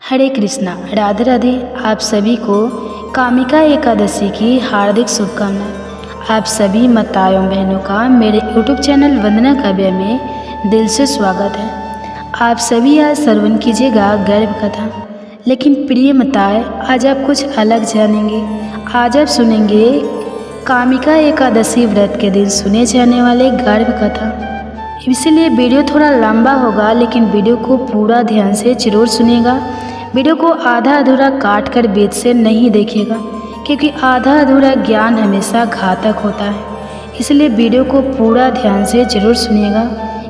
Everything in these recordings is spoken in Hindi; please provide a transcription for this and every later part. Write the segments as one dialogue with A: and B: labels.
A: हरे कृष्णा, राधे राधे। आप सभी को कामिका एकादशी की हार्दिक शुभकामनाएं। आप सभी माताओं बहनों का मेरे YouTube चैनल वंदना काव्य में दिल से स्वागत है। आप सभी आज श्रवण कीजिएगा गर्भ कथा। लेकिन प्रिय माताएं, आज आप कुछ अलग जानेंगे। आज आप सुनेंगे कामिका एकादशी व्रत के दिन सुने जाने वाले गर्भ कथा। इसलिए वीडियो थोड़ा लंबा होगा, लेकिन वीडियो को पूरा ध्यान से जरूर सुनिएगा। वीडियो को आधा अधूरा काट कर बीच से नहीं देखिएगा, क्योंकि आधा अधूरा ज्ञान हमेशा घातक होता है। इसलिए वीडियो को पूरा ध्यान से जरूर सुनिएगा,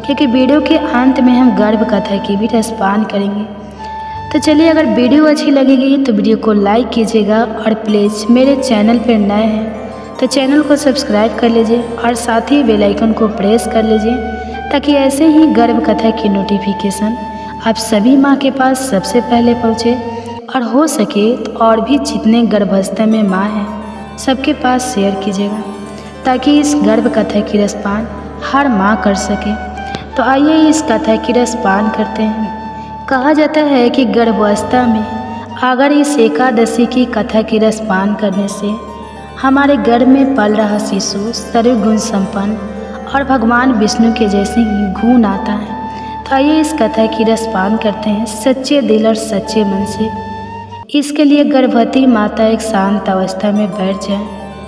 A: क्योंकि वीडियो के अंत में हम गर्भ कथा की भी रसपान करेंगे। तो चलिए, अगर वीडियो अच्छी लगेगी तो वीडियो को लाइक कीजिएगा, और प्लीज़ मेरे चैनल पर नए हैं तो चैनल को सब्सक्राइब कर लीजिए और साथ ही बेल आइकन को प्रेस कर लीजिए, ताकि ऐसे ही गर्भ कथा की नोटिफिकेशन आप सभी माँ के पास सबसे पहले पहुँचे। और हो सके तो और भी जितने गर्भावस्था में माँ हैं सबके पास शेयर कीजिएगा, ताकि इस गर्भ कथा की रसपान हर माँ कर सके। तो आइए इस कथा की रसपान करते हैं। कहा जाता है कि गर्भावस्था में अगर इस एकादशी की कथा की रसपान करने से हमारे गर्भ में पल रहा शिशु सर्वगुण संपन्न और भगवान विष्णु के जैसे ही गुण आता है। तो आइए इस कथा की रसपान करते हैं सच्चे दिल और सच्चे मन से। इसके लिए गर्भवती माता एक शांत अवस्था में बैठ जाए,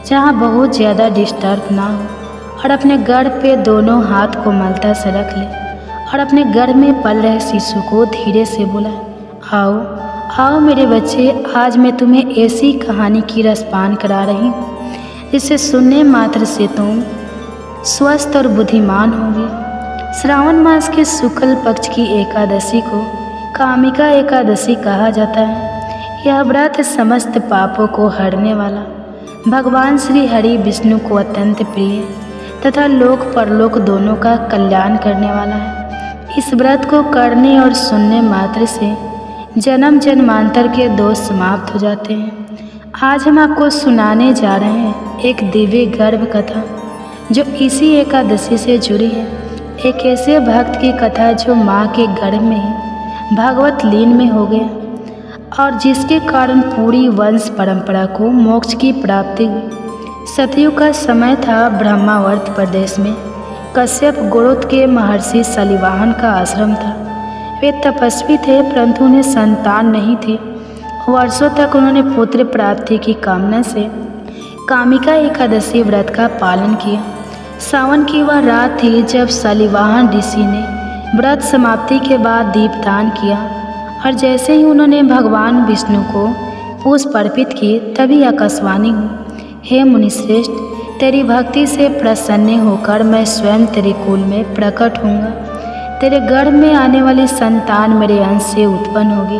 A: जहाँ बहुत ज़्यादा डिस्टर्ब ना हो, और अपने गर्भ पे दोनों हाथ को मलता से रख ले, और अपने गर्भ में पल रहे शिशु को धीरे से बुलाए, आओ आओ मेरे बच्चे, आज मैं तुम्हें ऐसी कहानी की रसपान करा रही हूँ जिसे सुनने मात्र से तुम स्वस्थ और बुद्धिमान होंगे। श्रावण मास के शुक्ल पक्ष की एकादशी को कामिका एकादशी कहा जाता है। यह व्रत समस्त पापों को हरने वाला, भगवान श्री हरि विष्णु को अत्यंत प्रिय तथा लोक परलोक दोनों का कल्याण करने वाला है। इस व्रत को करने और सुनने मात्र से जन्म जन्मांतर के दोष समाप्त हो जाते हैं। आज हम आपको सुनाने जा रहे हैं एक दिव्य गर्भ कथा, जो इसी एकादशी से जुड़ी है। एक ऐसे भक्त की कथा जो माँ के गर्भ में ही भागवत लीन में हो गया, और जिसके कारण पूरी वंश परंपरा को मोक्ष की प्राप्ति हुई। सतयुग का समय था। ब्रह्मावर्त प्रदेश में कश्यप गोत्रों के महर्षि सलिवाहन का आश्रम था। वे तपस्वी थे, परंतु उन्हें संतान नहीं थी। वर्षों तक उन्होंने पुत्र प्राप्ति की कामना से कामिका एकादशी व्रत का पालन किया। सावन की वह रात थी जब सलिवाहन ऋषि ने व्रत समाप्ति के बाद दीपदान किया, और जैसे ही उन्होंने भगवान विष्णु को पुष्प अर्पित किए, तभी आकाशवाणी हुई, हे मुनिश्रेष्ठ, तेरी भक्ति से प्रसन्न होकर मैं स्वयं तेरे कुल में प्रकट होऊंगा। तेरे गर्भ में आने वाली संतान मेरे अंश से उत्पन्न होगी,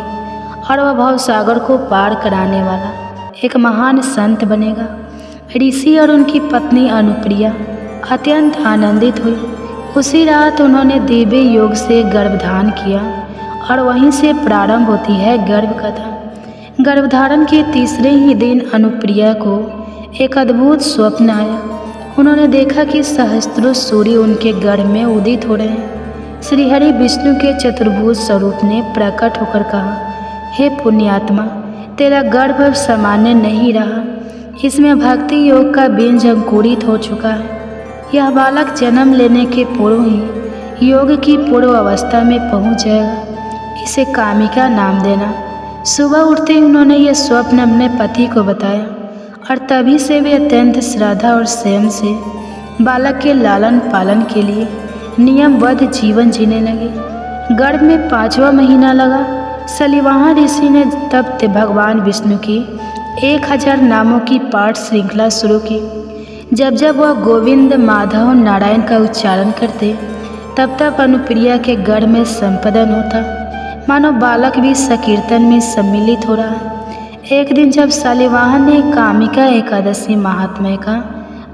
A: और वह भवसागर को पार कराने वाला एक महान संत बनेगा। ऋषि और उनकी पत्नी अनुप्रिया अत्यंत आनंदित हुई। उसी रात उन्होंने दिव्य योग से गर्भधारण किया, और वहीं से प्रारंभ होती है गर्भ कथा। गर्भधारण के तीसरे ही दिन अनुप्रिया को एक अद्भुत स्वप्न आया। उन्होंने देखा कि सहस्त्रों सूर्य उनके गर्भ में उदित हो रहे हैं। श्रीहरि विष्णु के चतुर्भुज स्वरूप ने प्रकट होकर कहा, हे पुण्यात्मा, तेरा गर्भ अब सामान्य नहीं रहा, इसमें भक्ति योग का बीज अंकुरित हो चुका है। यह बालक जन्म लेने के पूर्व ही योग की पूर्व अवस्था में पहुंच जाएगा। इसे कामिका नाम देना। सुबह उठते ही उन्होंने यह स्वप्न अपने पति को बताया, और तभी से वे अत्यंत श्रद्धा और संयम से बालक के लालन पालन के लिए नियमबद्ध जीवन जीने लगे। गर्भ में 5वां महीना लगा। सलिवाहन ऋषि ने तब भगवान विष्णु की 1000 नामों की पाठ श्रृंखला शुरू की। जब जब वह गोविंद, माधव, नारायण का उच्चारण करते, तब तब अनुप्रिया के गर्भ में संपदन होता, मानो बालक भी संकीर्तन में सम्मिलित हो रहा है। एक दिन जब सलिवाहन ने कामिका एकादशी महात्म्य का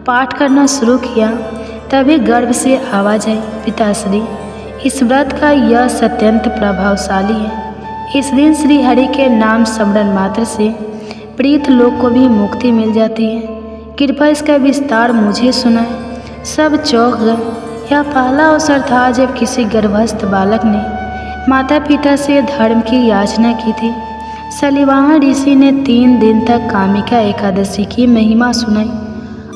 A: पाठ करना शुरू किया, तभी गर्भ से आवाज आई, पिताश्री, इस व्रत का यश अत्यंत प्रभावशाली है। इस दिन श्री हरि के नाम स्मरण मात्र से प्रीत लोग को भी मुक्ति मिल जाती है। कृपया इसका विस्तार मुझे सुनाए। सब चौंक गए। यह पहला अवसर था जब किसी गर्भस्थ बालक ने माता पिता से धर्म की याचना की थी। सलिवाहन ऋषि ने 3 दिन तक कामिका एकादशी की महिमा सुनाई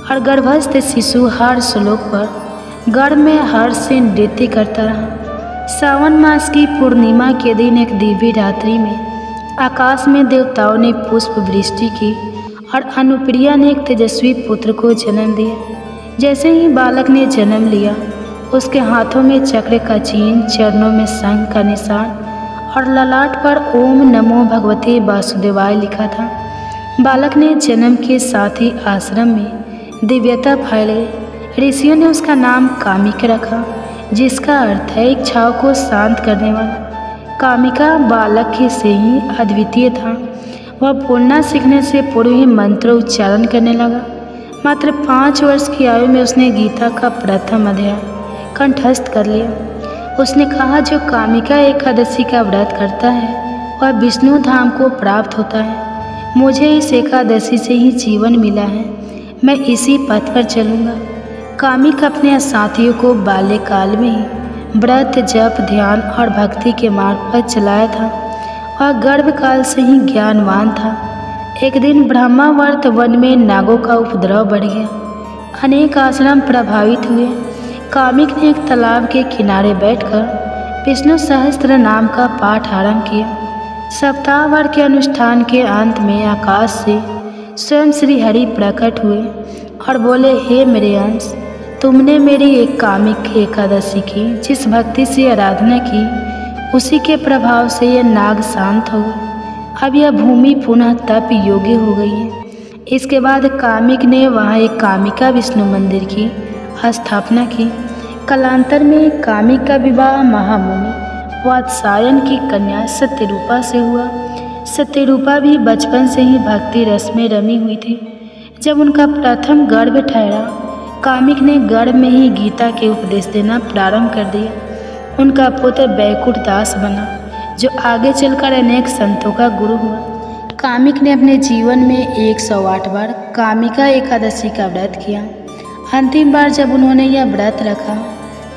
A: और गर्भस्थ शिशु हर श्लोक पर गर्भ में हर्ष से नृत्य करता रहा। सावन मास की पूर्णिमा के दिन एक दिव्य रात्रि में आकाश में देवताओं ने पुष्प वृष्टि की और अनुप्रिया ने एक तेजस्वी पुत्र को जन्म दिया। जैसे ही बालक ने जन्म लिया, उसके हाथों में चक्र का चिन्ह, चरणों में शंख का निशान और ललाट पर ओम नमो भगवते वासुदेवाय लिखा था। बालक ने जन्म के साथ ही आश्रम में दिव्यता फैल गई। ऋषियों ने उसका नाम कामिक रखा, जिसका अर्थ है इच्छाओं को शांत करने वाला। कामिका बालक के से ही अद्वितीय था। वह बोलना सीखने से पूर्व ही मंत्र उच्चारण करने लगा। मात्र 5 वर्ष की आयु में उसने गीता का प्रथम अध्याय कंठस्थ कर लिया। उसने कहा, जो कामिका एकादशी का व्रत करता है वह विष्णु धाम को प्राप्त होता है। मुझे इस एकादशी से ही जीवन मिला है, मैं इसी पथ पर चलूँगा। कामिक अपने साथियों को बाल्यकाल में ही व्रत, जप, ध्यान और भक्ति के मार्ग पर चलाया था। वह गर्भकाल से ही ज्ञानवान था। एक दिन ब्रह्मावर्त वन में नागों का उपद्रव बढ़ गया। अनेक आश्रम प्रभावित हुए। कामिक ने एक तालाब के किनारे बैठकर विष्णु सहस्त्र नाम का पाठ आरंभ किया। सप्ताह भर के अनुष्ठान के अंत में आकाश से स्वयं श्री हरि प्रकट हुए और बोले, हे मेरे अंश, तुमने मेरी एक कामिक एकादशी की, जिस भक्ति से आराधना की उसी के प्रभाव से यह नाग शांत हो गए। अब यह भूमि पुनः तप योग्य हो गई है। इसके बाद कामिक ने वहाँ एक कामिका विष्णु मंदिर की स्थापना की। कालांतर में कामिक का विवाह महामुनि वात्सायन की कन्या सत्यरूपा से हुआ। सत्यरूपा भी बचपन से ही भक्ति रस में रमी हुई थी। जब उनका प्रथम गर्भ ठहरा, कामिक ने गर्भ में ही गीता के उपदेश देना प्रारंभ कर दिया। उनका पुत्र बैकुंठ दास बना, जो आगे चलकर अनेक संतों का गुरु हुआ। कामिक ने अपने जीवन में 108 बार कामिका एकादशी का व्रत किया। अंतिम बार जब उन्होंने यह व्रत रखा,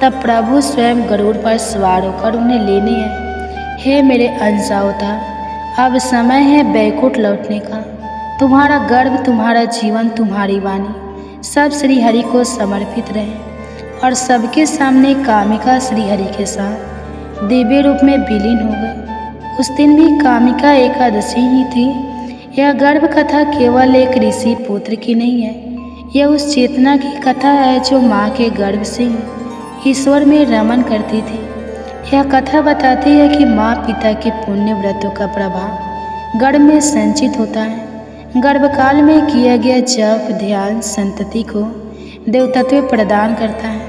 A: तब प्रभु स्वयं गरुड़ पर सवार होकर उन्हें लेने आए। हे मेरे अंशावतार, अब समय है बैकुंठ लौटने का। तुम्हारा गर्भ, तुम्हारा जीवन, तुम्हारी वाणी सब श्री हरि को समर्पित रहे। और सबके सामने कामिका श्री हरि के साथ दिव्य रूप में विलीन हो गए। उस दिन भी कामिका एकादशी ही थी। यह गर्भ कथा केवल एक ऋषि पुत्र की नहीं है, यह उस चेतना की कथा है जो माँ के गर्भ से ही ईश्वर में रमन करती थी। यह कथा बताती है कि माँ पिता के पुण्य व्रतों का प्रभाव गर्भ में संचित होता है। गर्भकाल में किया गया जप, ध्यान संतति को देवतत्व प्रदान करता है।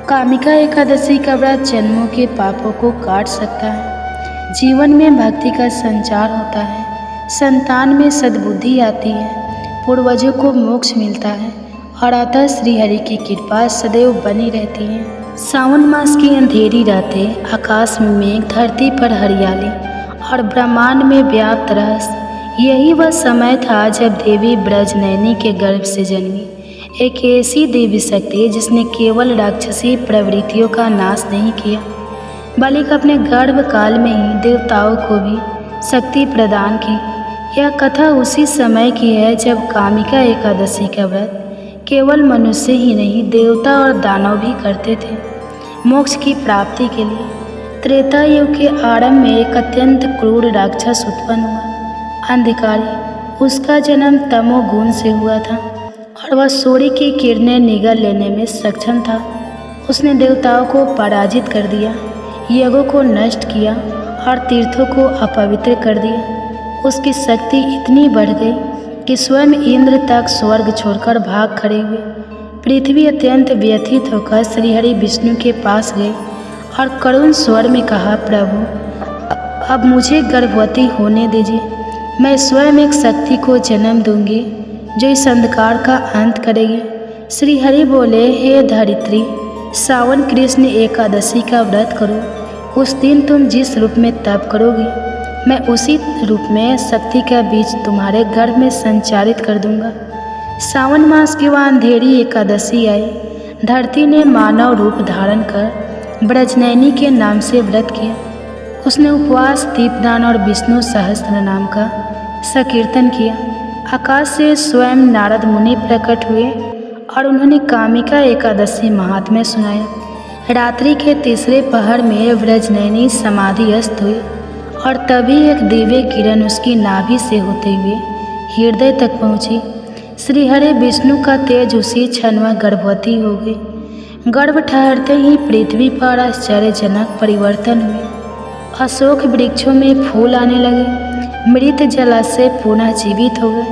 A: कामिका एकादशी का व्रत जन्मों के पापों को काट सकता है। जीवन में भक्ति का संचार होता है, संतान में सद्बुद्धि आती है, पूर्वजों को मोक्ष मिलता है और अतः श्रीहरि की कृपा सदैव बनी रहती है। सावन मास की अंधेरी रातें, आकाश में मेघ, धरती पर हरियाली और ब्रह्मांड में व्याप्त रहस्य, यही वह समय था जब देवी ब्रजनयनी के गर्भ से जन्मी। एक ऐसी देवी शक्ति जिसने केवल राक्षसी प्रवृत्तियों का नाश नहीं किया, बल्कि अपने गर्भ काल में ही देवताओं को भी शक्ति प्रदान की। यह कथा उसी समय की है जब कामिका एकादशी का व्रत केवल मनुष्य ही नहीं, देवता और दानव भी करते थे मोक्ष की प्राप्ति के लिए। त्रेता युग के आरंभ में एक अत्यंत क्रूर राक्षस उत्पन्न हुआ, अंधकारी। उसका जन्म तमोगुण से हुआ था और वह सूर्य की किरणें निगल लेने में सक्षम था। उसने देवताओं को पराजित कर दिया, यज्ञों को नष्ट किया और तीर्थों को अपवित्र कर दिया। उसकी शक्ति इतनी बढ़ गई कि स्वयं इंद्र तक स्वर्ग छोड़कर भाग खड़े हुए। पृथ्वी अत्यंत व्यथित होकर श्रीहरि विष्णु के पास गई और करुण स्वर में कहा, प्रभु अब मुझे गर्भवती होने दीजिए। मैं स्वयं एक शक्ति को जन्म दूंगी जो इस अंधकार का अंत करेगी। श्रीहरि बोले, हे धरित्री, सावन कृष्ण एकादशी का व्रत करो। उस दिन तुम जिस रूप में तप करोगी, मैं उसी रूप में शक्ति का बीज तुम्हारे गर्भ में संचारित कर दूंगा। सावन मास की वह अंधेरी एकादशी आई। धरती ने मानव रूप धारण कर ब्रजनयनी के नाम से व्रत किया। उसने उपवास, दीपदान और विष्णु सहस्त्र नाम का संकीर्तन किया। आकाश से स्वयं नारद मुनि प्रकट हुए और उन्होंने कामिका एकादशी महात्म्य सुनाया। रात्रि के तीसरे पहर में व्रजनयनी समाधिस्थ हुई और तभी एक दिव्य किरण उसकी नाभि से होते हुए हृदय तक पहुँची। श्रीहरि विष्णु का तेज उसी क्षण वह गर्भवती हो गई। गर्भ ठहरते ही पृथ्वी पर आश्चर्यजनक परिवर्तन हुए। अशोक वृक्षों में फूल आने लगे, मृत जलाशय पुनः जीवित हो गए,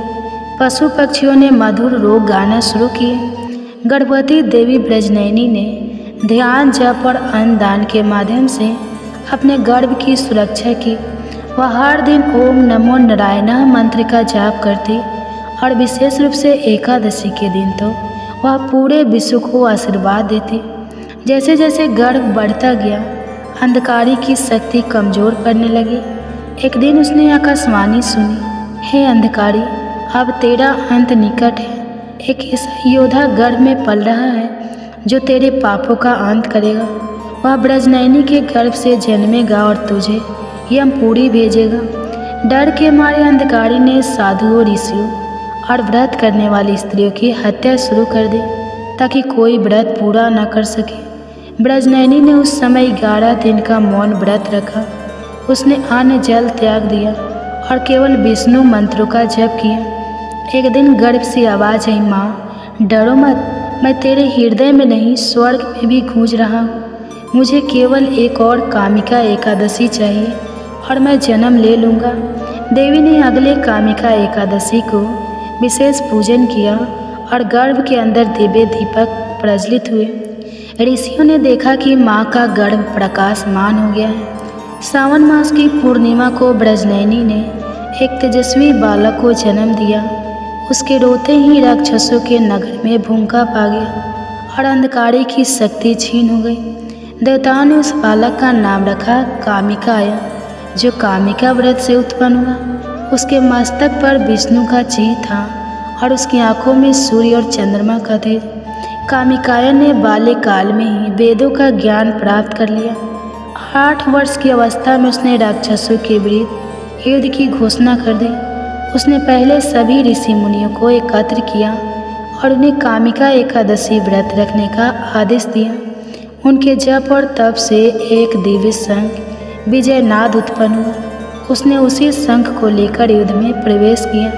A: पशु पक्षियों ने मधुर रोग गाना शुरू किए। गर्भवती देवी व्रजनयनी ने ध्यान, जप और अन्न दान के माध्यम से अपने गर्भ की सुरक्षा की। वह हर दिन ओम नमो नारायण मंत्र का जाप करती और विशेष रूप से एकादशी के दिन तो वह पूरे विश्व को आशीर्वाद देती। जैसे जैसे गर्भ बढ़ता गया, अंधकारी की शक्ति कमज़ोर पड़ने लगी। एक दिन उसने आकाशवाणी सुनी, हे अंधकारी, अब तेरा अंत निकट है। एक ऐसा योद्धा गर्भ में पल रहा है जो तेरे पापों का अंत करेगा। वह व्रजनयनी के गर्भ से जन्मेगा और तुझे यमपुरी भेजेगा। डर के मारे अंधकारी ने साधुओं, ऋषियों और व्रत करने वाली स्त्रियों की हत्या शुरू कर दी ताकि कोई व्रत पूरा न कर सके। व्रजनयनी ने उस समय 11 दिन का मौन व्रत रखा। उसने अन्न जल त्याग दिया और केवल विष्णु मंत्रों का जप किया। एक दिन गर्भ से आवाज़ आई, माँ डरो मत, मैं तेरे हृदय में नहीं स्वर्ग में भी गूंज रहा हूँ। मुझे केवल एक और कामिका एकादशी चाहिए और मैं जन्म ले लूँगा। देवी ने अगले कामिका एकादशी को विशेष पूजन किया और गर्भ के अंदर दिव्य दीपक प्रज्वलित हुए। ऋषियों ने देखा कि माँ का गर्भ प्रकाशमान हो गया है। सावन मास की पूर्णिमा को व्रजनयनी ने एक तेजस्वी बालक को जन्म दिया। उसके रोते ही राक्षसों के नगर में भूखा पा गया और अंधकारी की शक्ति छीन हो गई। देवताओं ने उस बालक का नाम रखा कामिकाया, जो कामिका व्रत से उत्पन्न हुआ। उसके मस्तक पर विष्णु का चिन्ह था और उसकी आंखों में सूर्य और चंद्रमा का तेज। कामिकायन ने बाल्यकाल में ही वेदों का ज्ञान प्राप्त कर लिया। 8 वर्ष की अवस्था में उसने राक्षसों के विरुद्ध युद्ध की घोषणा कर दी। उसने पहले सभी ऋषि मुनियों को एकत्र किया और उन्हें कामिका एकादशी व्रत रखने का आदेश दिया। उनके जप और तप से एक दिव्य शंख विजयनाद उत्पन्न हुआ। उसने उसी शंख को लेकर युद्ध में प्रवेश किया।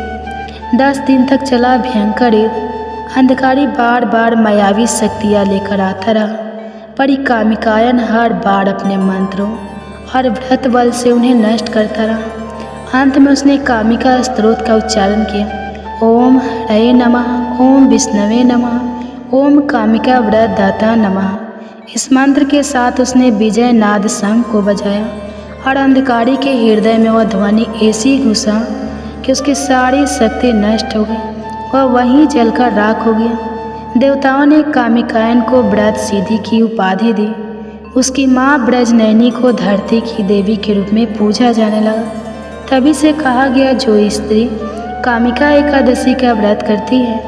A: 10 दिन तक चला भयंकर युद्ध। अंधकारी बार बार मायावी शक्तियाँ लेकर आता रहा, पर कामिकायन हर बार अपने मंत्रों और व्रत बल से उन्हें नष्ट करता रहा। अंत में उसने कामिका स्तोत्र का उच्चारण किया, ओम हरे नमः, ओम विष्णवे नमः, ओम कामिका व्रत दाता नमः। इस मंत्र के साथ उसने विजय नाद शंख को बजाया और अंधकारी के हृदय में वह ध्वनि ऐसी घुसा कि उसकी सारी शक्ति नष्ट हो गई। वह वहीं जलकर राख हो गया। देवताओं ने कामिकायन को व्रत सिद्धि की उपाधि दी। उसकी माँ व्रजनयनी को धरती की देवी के रूप में पूजा जाने लगा। तभी से कहा गया, जो स्त्री कामिका एकादशी का व्रत करती है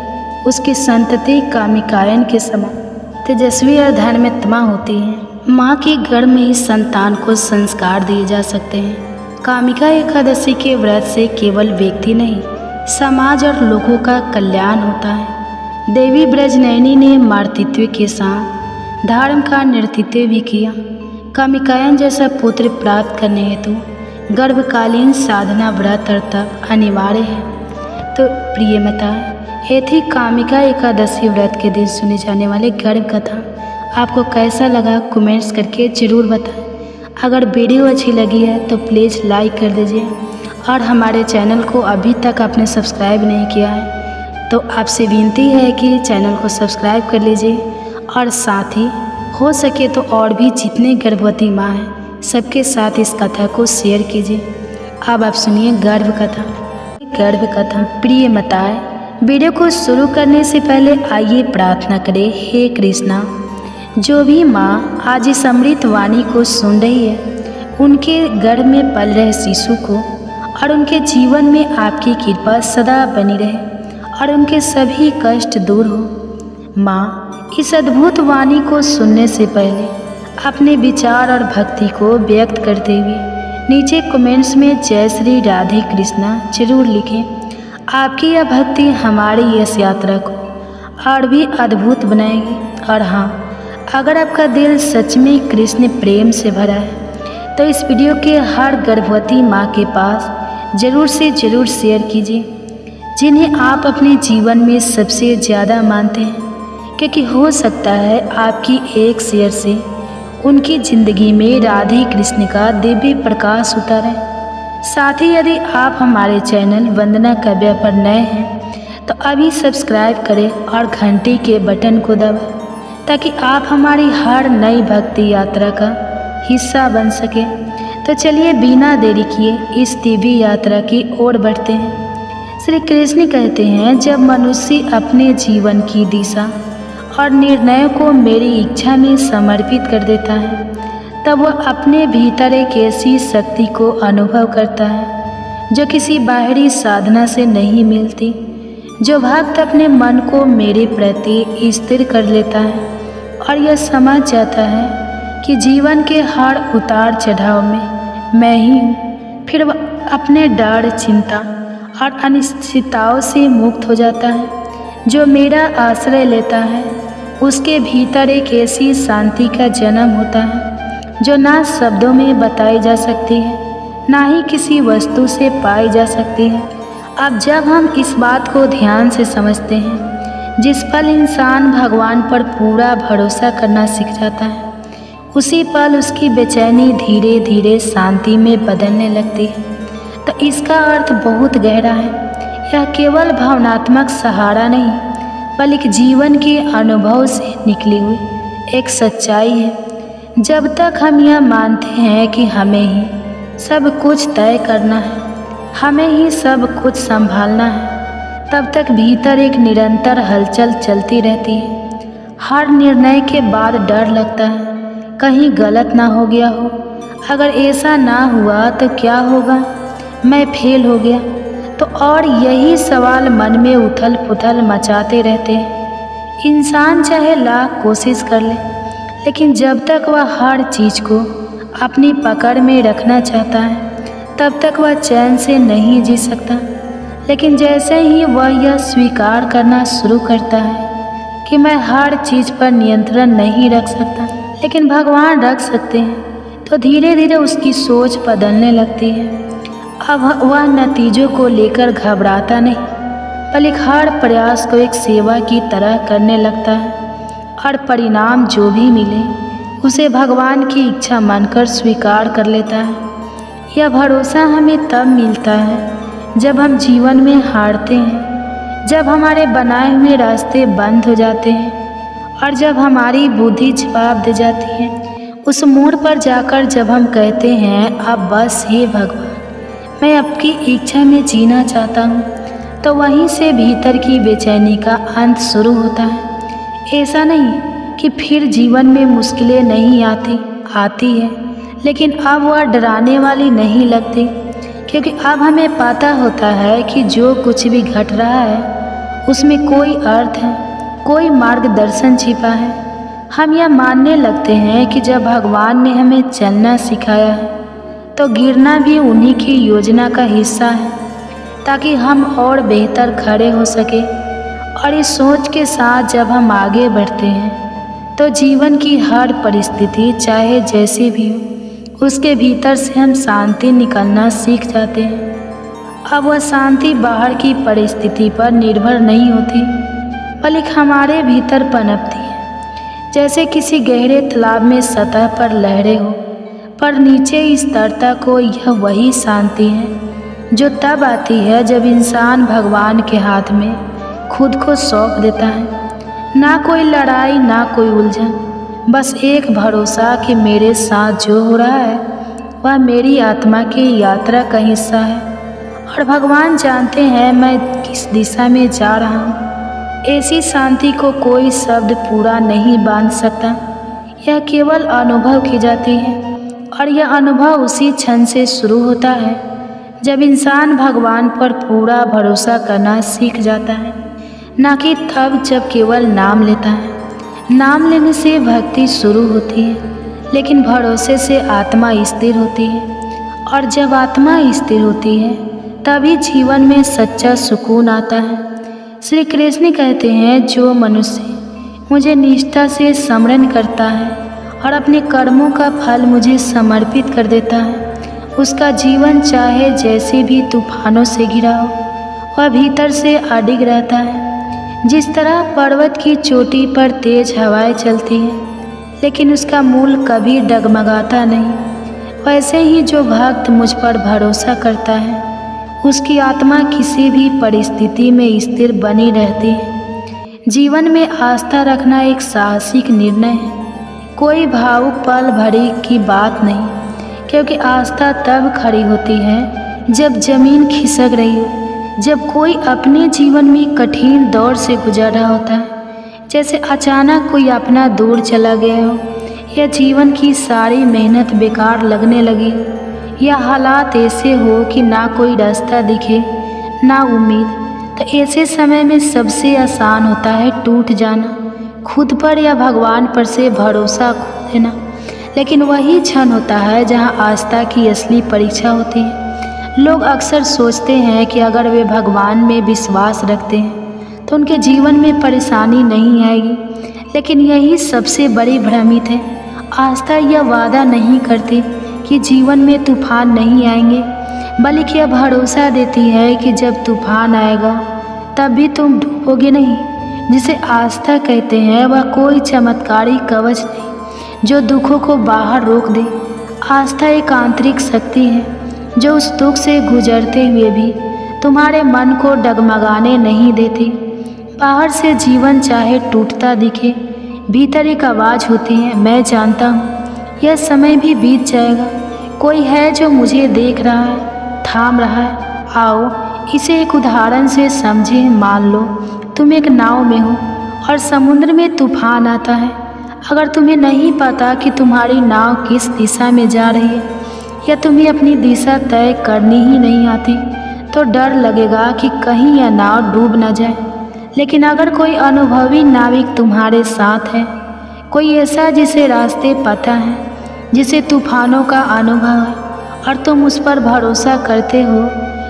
A: उसकी संतति कामिकायन के समान तेजस्वी और धर्मात्मा होती है। माँ के गर्भ में ही संतान को संस्कार दिए जा सकते हैं। कामिका एकादशी के व्रत से केवल व्यक्ति नहीं, समाज और लोगों का कल्याण होता है। देवी व्रजनयनी ने मातृत्व के साथ धर्म का नेतृत्व भी किया। कामिकायन जैसा पुत्र प्राप्त करने हेतु गर्भकालीन साधना, व्रत और तप अनिवार्य है। तो प्रिय माताएं, ये थी कामिका एकादशी व्रत के दिन सुनी जाने वाली गर्भ कथा। आपको कैसा लगा कमेंट्स करके ज़रूर बताएं। अगर वीडियो अच्छी लगी है तो प्लीज़ लाइक कर दीजिए और हमारे चैनल को अभी तक आपने सब्सक्राइब नहीं किया है तो आपसे विनती है कि चैनल को सब्सक्राइब कर लीजिए और साथ ही हो सके तो और भी जितने गर्भवती माँ हैं सबके साथ इस कथा को शेयर कीजिए। अब आप सुनिए गर्भ कथा। गर्भ कथा। प्रिय माताएं, वीडियो को शुरू करने से पहले आइए प्रार्थना करें। हे कृष्णा, जो भी माँ आज इस अमृत वाणी को सुन रही है उनके गर्भ में पल रहे शिशु को और उनके जीवन में आपकी कृपा सदा बनी रहे और उनके सभी कष्ट दूर हो। माँ, इस अद्भुत वाणी को सुनने से पहले अपने विचार और भक्ति को व्यक्त करते हुए नीचे कमेंट्स में जय श्री राधे कृष्णा जरूर लिखें। आपकी यह भक्ति हमारी इस यात्रा को और भी अद्भुत बनाएगी। और हाँ, अगर आपका दिल सच में कृष्ण प्रेम से भरा है तो इस वीडियो के हर गर्भवती माँ के पास ज़रूर से ज़रूर शेयर कीजिए, जिन्हें आप अपने जीवन में सबसे ज़्यादा मानते हैं, क्योंकि हो सकता है आपकी एक शेयर से उनकी ज़िंदगी में राधे कृष्ण का दिव्य प्रकाश उतारे। साथ ही यदि आप हमारे चैनल वंदना काव्या पर नए हैं तो अभी सब्सक्राइब करें और घंटी के बटन को दबाएं, ताकि आप हमारी हर नई भक्ति यात्रा का हिस्सा बन सके। तो चलिए बिना देरी किए इस दिव्य यात्रा की ओर बढ़ते हैं। श्री कृष्ण कहते हैं, जब मनुष्य अपने जीवन की दिशा और निर्णयों को मेरी इच्छा में समर्पित कर देता है, तब वह अपने भीतर एक ऐसी शक्ति को अनुभव करता है जो किसी बाहरी साधना से नहीं मिलती। जो भक्त अपने मन को मेरे प्रति स्थिर कर लेता है और यह समझ जाता है कि जीवन के हर उतार चढ़ाव में मैं ही हूँ, फिर वह अपने डर, चिंता और अनिश्चितताओं से मुक्त हो जाता है। जो मेरा आश्रय लेता है उसके भीतर एक ऐसी शांति का जन्म होता है जो ना शब्दों में बताई जा सकती है, ना ही किसी वस्तु से पाई जा सकती है। अब जब हम इस बात को ध्यान से समझते हैं, जिस पल इंसान भगवान पर पूरा भरोसा करना सीख जाता है, उसी पल उसकी बेचैनी धीरे धीरे शांति में बदलने लगती है। तो इसका अर्थ बहुत गहरा है। यह केवल भावनात्मक सहारा नहीं, बल्कि जीवन के अनुभव से निकली हुई एक सच्चाई है। जब तक हम यह मानते हैं कि हमें ही सब कुछ तय करना है, हमें ही सब कुछ संभालना है, तब तक भीतर एक निरंतर हलचल चलती रहती है। हर निर्णय के बाद डर लगता है कहीं गलत ना हो गया हो, अगर ऐसा ना हुआ तो क्या होगा, मैं फेल हो गया तो, और यही सवाल मन में उथल पुथल मचाते रहते हैं। इंसान चाहे लाख कोशिश कर ले, लेकिन जब तक वह हर चीज़ को अपनी पकड़ में रखना चाहता है, तब तक वह चैन से नहीं जी सकता। लेकिन जैसे ही वह यह स्वीकार करना शुरू करता है कि मैं हर चीज़ पर नियंत्रण नहीं रख सकता, लेकिन भगवान रख सकते हैं, तो धीरे धीरे उसकी सोच बदलने लगती है। अब वह नतीजों को लेकर घबराता नहीं, बल्कि हर प्रयास को एक सेवा की तरह करने लगता है, और परिणाम जो भी मिले उसे भगवान की इच्छा मानकर स्वीकार कर लेता है। यह भरोसा हमें तब मिलता है जब हम जीवन में हारते हैं, जब हमारे बनाए हुए रास्ते बंद हो जाते हैं और जब हमारी बुद्धि जवाब दे जाती है। उस मोड़ पर जाकर जब हम कहते हैं, अब बस हे भगवान, मैं आपकी इच्छा में जीना चाहता हूँ, तो वहीं से भीतर की बेचैनी का अंत शुरू होता है। ऐसा नहीं कि फिर जीवन में मुश्किलें नहीं आती है, लेकिन अब वह डराने वाली नहीं लगती, क्योंकि अब हमें पता होता है कि जो कुछ भी घट रहा है उसमें कोई अर्थ है, कोई मार्गदर्शन छिपा है। हम यह मानने लगते हैं कि जब भगवान ने हमें चलना सिखाया है तो गिरना भी उन्हीं की योजना का हिस्सा है, ताकि हम और बेहतर खड़े हो सके। और इस सोच के साथ जब हम आगे बढ़ते हैं तो जीवन की हर परिस्थिति चाहे जैसी भी हो, उसके भीतर से हम शांति निकालना सीख जाते हैं। अब वह शांति बाहर की परिस्थिति पर निर्भर नहीं होती, बल्कि हमारे भीतर पनपती है। जैसे किसी गहरे तालाब में सतह पर लहरें हो, पर नीचे स्थिरता को, यह वही शांति है जो तब आती है जब इंसान भगवान के हाथ में खुद को सौंप देता है। ना कोई लड़ाई, ना कोई उलझन, बस एक भरोसा कि मेरे साथ जो हो रहा है वह मेरी आत्मा की यात्रा का हिस्सा है, और भगवान जानते हैं मैं किस दिशा में जा रहा हूँ। ऐसी शांति को कोई शब्द पूरा नहीं बांध सकता, यह केवल अनुभव की जाती है। और यह अनुभव उसी क्षण से शुरू होता है जब इंसान भगवान पर पूरा भरोसा करना सीख जाता है, ना कि तब जब केवल नाम लेता है। नाम लेने से भक्ति शुरू होती है, लेकिन भरोसे से आत्मा स्थिर होती है। और जब आत्मा स्थिर होती है तभी जीवन में सच्चा सुकून आता है। श्री कृष्ण कहते हैं, जो मनुष्य मुझे निष्ठा से स्मरण करता है और अपने कर्मों का फल मुझे समर्पित कर देता है, उसका जीवन चाहे जैसे भी तूफानों से घिरा हो वह भीतर से अडिग रहता है। जिस तरह पर्वत की चोटी पर तेज हवाएं चलती हैं लेकिन उसका मूल कभी डगमगाता नहीं, वैसे ही जो भक्त मुझ पर भरोसा करता है उसकी आत्मा किसी भी परिस्थिति में स्थिर बनी रहती है। जीवन में आस्था रखना एक साहसिक निर्णय है, कोई भावुक पल भरी की बात नहीं, क्योंकि आस्था तब खड़ी होती है जब जमीन खिसक रही हो, जब कोई अपने जीवन में कठिन दौर से गुजर रहा होता है, जैसे अचानक कोई अपना दूर चला गया हो, या जीवन की सारी मेहनत बेकार लगने लगी हो, या हालात ऐसे हो कि ना कोई रास्ता दिखे ना उम्मीद। तो ऐसे समय में सबसे आसान होता है टूट जाना, खुद पर या भगवान पर से भरोसा खो देना। लेकिन वही क्षण होता है जहाँ आस्था की असली परीक्षा होती है। लोग अक्सर सोचते हैं कि अगर वे भगवान में विश्वास रखते हैं तो उनके जीवन में परेशानी नहीं आएगी, लेकिन यही सबसे बड़ी भ्रमित है। आस्था यह वादा नहीं करती कि जीवन में तूफान नहीं आएंगे, बल्कि यह भरोसा देती है कि जब तूफान आएगा तब भी तुम डूबोगे नहीं। जिसे आस्था कहते हैं वह कोई चमत्कारी कवच नहीं जो दुखों को बाहर रोक दे। आस्था एक आंतरिक शक्ति है जो उस दुख से गुजरते हुए भी तुम्हारे मन को डगमगाने नहीं देती। बाहर से जीवन चाहे टूटता दिखे, भीतर एक आवाज़ होती है, मैं जानता हूँ यह समय भी बीत जाएगा, कोई है जो मुझे देख रहा है, थाम रहा है। आओ इसे एक उदाहरण से समझें। मान लो तुम एक नाव में हो और समुद्र में तूफान आता है। अगर तुम्हें नहीं पता कि तुम्हारी नाव किस दिशा में जा रही है या तुम्हें अपनी दिशा तय करनी ही नहीं आती तो डर लगेगा कि कहीं यह नाव डूब न जाए। लेकिन अगर कोई अनुभवी नाविक तुम्हारे साथ है, कोई ऐसा जिसे रास्ते पता है, जिसे तूफानों का अनुभव है और तुम उस पर भरोसा करते हो,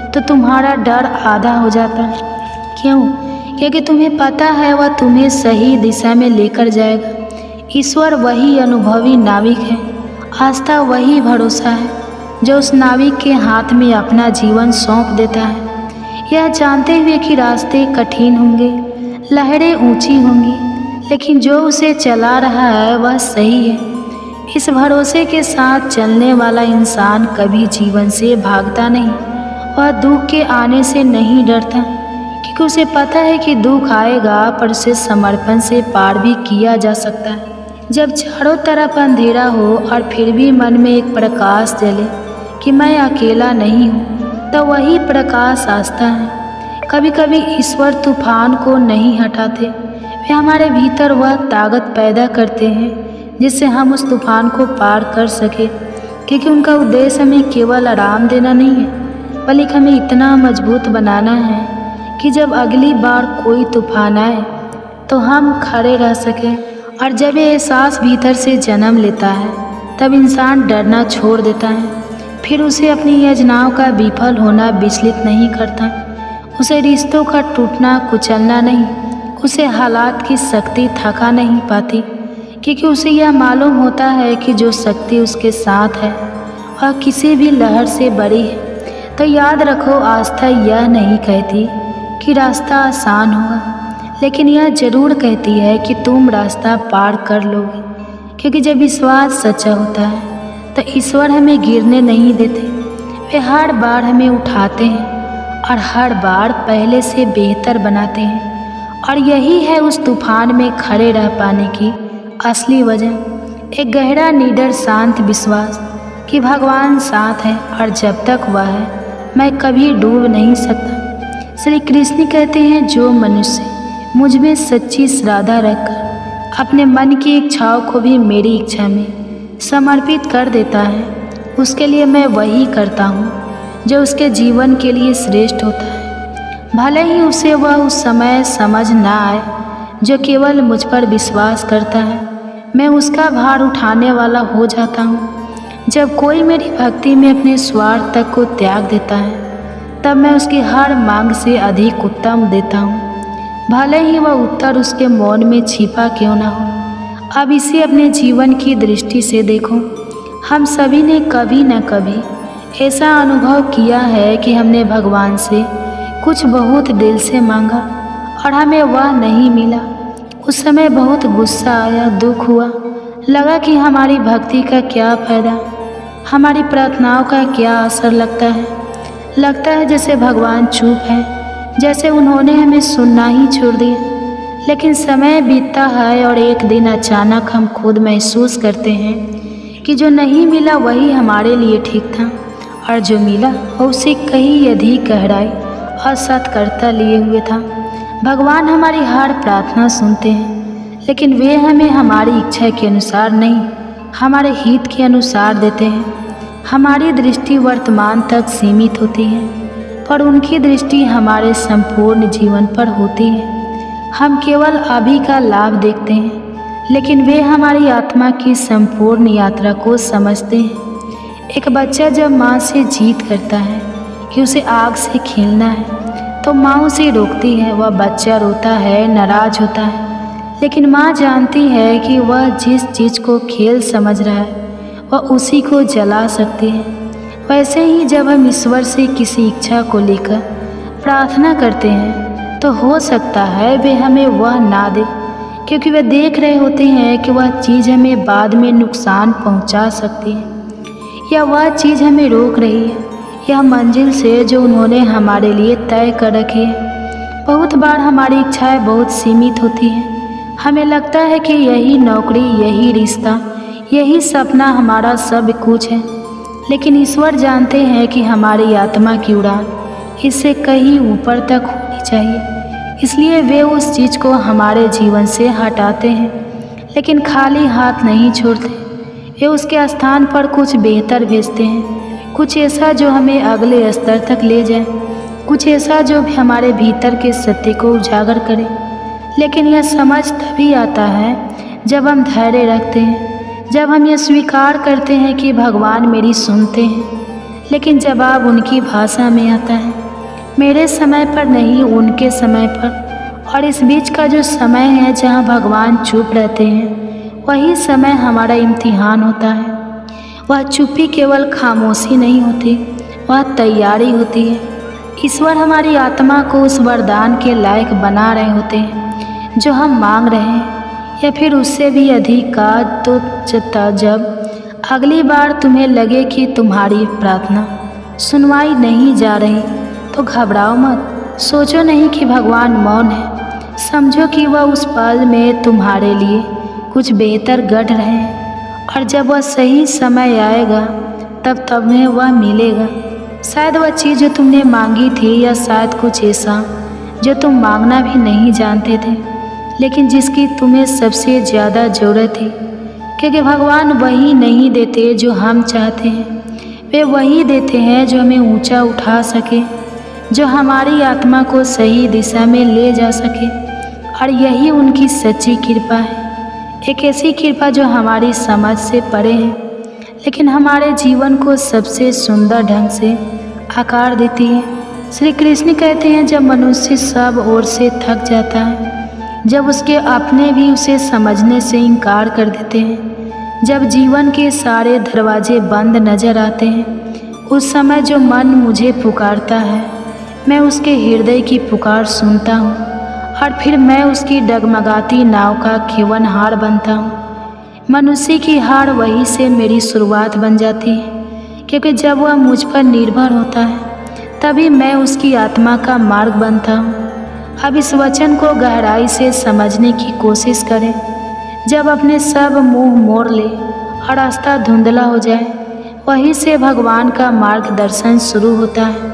A: तो तुम्हारा डर आधा हो जाता है। क्यों? क्योंकि तुम्हें पता है वह तुम्हें सही दिशा में लेकर जाएगा। ईश्वर वही अनुभवी नाविक है, आस्था वही भरोसा है जो उस नाविक के हाथ में अपना जीवन सौंप देता है, यह जानते हुए कि रास्ते कठिन होंगे, लहरें ऊंची होंगी, लेकिन जो उसे चला रहा है वह सही है। इस भरोसे के साथ चलने वाला इंसान कभी जीवन से भागता नहीं, वह दुख के आने से नहीं डरता, क्योंकि उसे पता है कि दुख आएगा पर उसे समर्पण से पार भी किया जा सकता है। जब चारों तरफ अंधेरा हो और फिर भी मन में एक प्रकाश जले कि मैं अकेला नहीं हूँ, तो वही प्रकाश आस्था है। कभी कभी ईश्वर तूफान को नहीं हटाते, वे हमारे भीतर वह ताकत पैदा करते हैं जिससे हम उस तूफान को पार कर सके, क्योंकि उनका उद्देश्य हमें केवल आराम देना नहीं है, बल्कि हमें इतना मजबूत बनाना है कि जब अगली बार कोई तूफान आए तो हम खड़े रह सकें। और जब ये एहसास भीतर से जन्म लेता है तब इंसान डरना छोड़ देता है। फिर उसे अपनी योजनाओं का विफल होना विचलित नहीं करता, उसे रिश्तों का टूटना कुचलना नहीं, उसे हालात की शक्ति थका नहीं पाती, क्योंकि उसे यह मालूम होता है कि जो शक्ति उसके साथ है वह किसी भी लहर से बड़ी है। तो याद रखो, आस्था यह नहीं कहती कि रास्ता आसान होगा, लेकिन यह जरूर कहती है कि तुम रास्ता पार कर लोगे, क्योंकि जब विश्वास सच्चा होता है तो ईश्वर हमें गिरने नहीं देते, वे हर बार हमें उठाते हैं और हर बार पहले से बेहतर बनाते हैं। और यही है उस तूफान में खड़े रह पाने की असली वजह, एक गहरा निडर शांत विश्वास कि भगवान साथ है और जब तक वह है मैं कभी डूब नहीं सकता। श्री कृष्ण कहते हैं, जो मनुष्य मुझ में सच्ची श्रद्धा रखकर अपने मन की इच्छाओं को भी मेरी इच्छा में समर्पित कर देता है, उसके लिए मैं वही करता हूँ जो उसके जीवन के लिए श्रेष्ठ होता है। भले ही उसे वह उस समय समझ ना आए, जो केवल मुझ पर विश्वास करता है मैं उसका भार उठाने वाला हो जाता हूँ। जब कोई मेरी भक्ति में अपने स्वार्थ तक को त्याग देता है, तब मैं उसकी हर मांग से अधिक उत्तम देता हूँ, भले ही वह उत्तर उसके मौन में छिपा क्यों ना हो। अब इसे अपने जीवन की दृष्टि से देखो। हम सभी ने कभी न कभी ऐसा अनुभव किया है कि हमने भगवान से कुछ बहुत दिल से मांगा और हमें वह नहीं मिला। उस समय बहुत गुस्सा आया, दुख हुआ, लगा कि हमारी भक्ति का क्या फ़ायदा, हमारी प्रार्थनाओं का क्या असर लगता है जैसे भगवान चुप है, जैसे उन्होंने हमें सुनना ही छोड़ दिया। लेकिन समय बीतता है और एक दिन अचानक हम खुद महसूस करते हैं कि जो नहीं मिला वही हमारे लिए ठीक था, और जो मिला वो उसे कहीं अधिक गहराई और सत्कर्ता लिए हुए था। भगवान हमारी हर प्रार्थना सुनते हैं, लेकिन वे हमें हमारी इच्छा के अनुसार नहीं, हमारे हित के अनुसार देते हैं। हमारी दृष्टि वर्तमान तक सीमित होती है, पर उनकी दृष्टि हमारे संपूर्ण जीवन पर होती है। हम केवल अभी का लाभ देखते हैं, लेकिन वे हमारी आत्मा की संपूर्ण यात्रा को समझते हैं। एक बच्चा जब माँ से जिद करता है कि उसे आग से खेलना है, तो माँ उसे रोकती है। वह बच्चा रोता है, नाराज होता है, लेकिन माँ जानती है कि वह जिस चीज़ को खेल समझ रहा है वह उसी को जला सकती है। वैसे ही जब हम ईश्वर से किसी इच्छा को लेकर प्रार्थना करते हैं, तो हो सकता है वे हमें वह ना दे, क्योंकि वे देख रहे होते हैं कि वह चीज़ हमें बाद में नुकसान पहुंचा सकती है, या वह चीज़ हमें रोक रही है यह मंजिल से जो उन्होंने हमारे लिए तय कर रखी है। बहुत बार हमारी इच्छाएं बहुत सीमित होती हैं। हमें लगता है कि यही नौकरी, यही रिश्ता, यही सपना हमारा सब कुछ है, लेकिन ईश्वर जानते हैं कि हमारी आत्मा की उड़ान इससे कहीं ऊपर तक होनी चाहिए। इसलिए वे उस चीज़ को हमारे जीवन से हटाते हैं, लेकिन खाली हाथ नहीं छोड़ते। वे उसके स्थान पर कुछ बेहतर भेजते हैं, कुछ ऐसा जो हमें अगले स्तर तक ले जाए, कुछ ऐसा जो भी हमारे भीतर के सत्य को उजागर करे। लेकिन यह समझ तभी आता है जब हम धैर्य रखते हैं, जब हम ये स्वीकार करते हैं कि भगवान मेरी सुनते हैं, लेकिन जवाब उनकी भाषा में आता है, मेरे समय पर नहीं, उनके समय पर। और इस बीच का जो समय है जहाँ भगवान चुप रहते हैं, वही समय हमारा इम्तिहान होता है। वह चुप्पी केवल खामोशी नहीं होती, वह तैयारी होती है। ईश्वर हमारी आत्मा को उस वरदान के लायक बना रहे होते हैं जो हम मांग रहे हैं, या फिर उससे भी अधिक का। तो जब अगली बार तुम्हें लगे कि तुम्हारी प्रार्थना सुनवाई नहीं जा रही, तो घबराओ मत। सोचो नहीं कि भगवान मौन है, समझो कि वह उस पल में तुम्हारे लिए कुछ बेहतर गढ़ रहे हैं, और जब वह सही समय आएगा तब तुम्हें वह मिलेगा। शायद वह चीज़ जो तुमने मांगी थी, या शायद कुछ ऐसा जो तुम मांगना भी नहीं जानते थे, लेकिन जिसकी तुम्हें सबसे ज़्यादा ज़रूरत थी। क्योंकि भगवान वही नहीं देते जो हम चाहते हैं, वे वही देते हैं जो हमें ऊंचा उठा सके, जो हमारी आत्मा को सही दिशा में ले जा सके। और यही उनकी सच्ची कृपा है, एक ऐसी कृपा जो हमारी समझ से परे है, लेकिन हमारे जीवन को सबसे सुंदर ढंग से आकार देती है। श्री कृष्ण कहते हैं, जब मनुष्य सब ओर से थक जाता है, जब उसके अपने भी उसे समझने से इनकार कर देते हैं, जब जीवन के सारे दरवाजे बंद नजर आते हैं, उस समय जो मन मुझे पुकारता है, मैं उसके हृदय की पुकार सुनता हूँ, और फिर मैं उसकी डगमगाती नाव का खेवनहार बनता हूँ। मनुष्य की हार वही से मेरी शुरुआत बन जाती है, क्योंकि जब वह मुझ पर निर्भर होता है, तभी मैं उसकी आत्मा का मार्ग बनता हूँ। अब इस वचन को गहराई से समझने की कोशिश करें। जब अपने सब मुंह मोड़ ले और रास्ता धुंधला हो जाए, वहीं से भगवान का मार्गदर्शन शुरू होता है।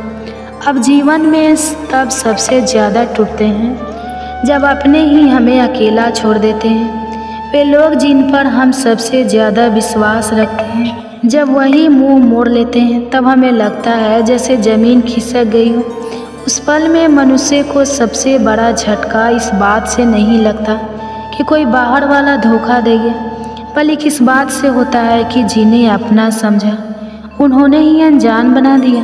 A: अब जीवन में तब सबसे ज़्यादा टूटते हैं जब अपने ही हमें अकेला छोड़ देते हैं। वे लोग जिन पर हम सबसे ज़्यादा विश्वास रखते हैं, जब वही मुंह मोड़ लेते हैं, तब हमें लगता है जैसे ज़मीन खिसक गई हो। उस पल में मनुष्य को सबसे बड़ा झटका इस बात से नहीं लगता कि कोई बाहर वाला धोखा दे गया, बल्कि इस बात से होता है कि जिन्हें अपना समझा उन्होंने ही अनजान बना दिया।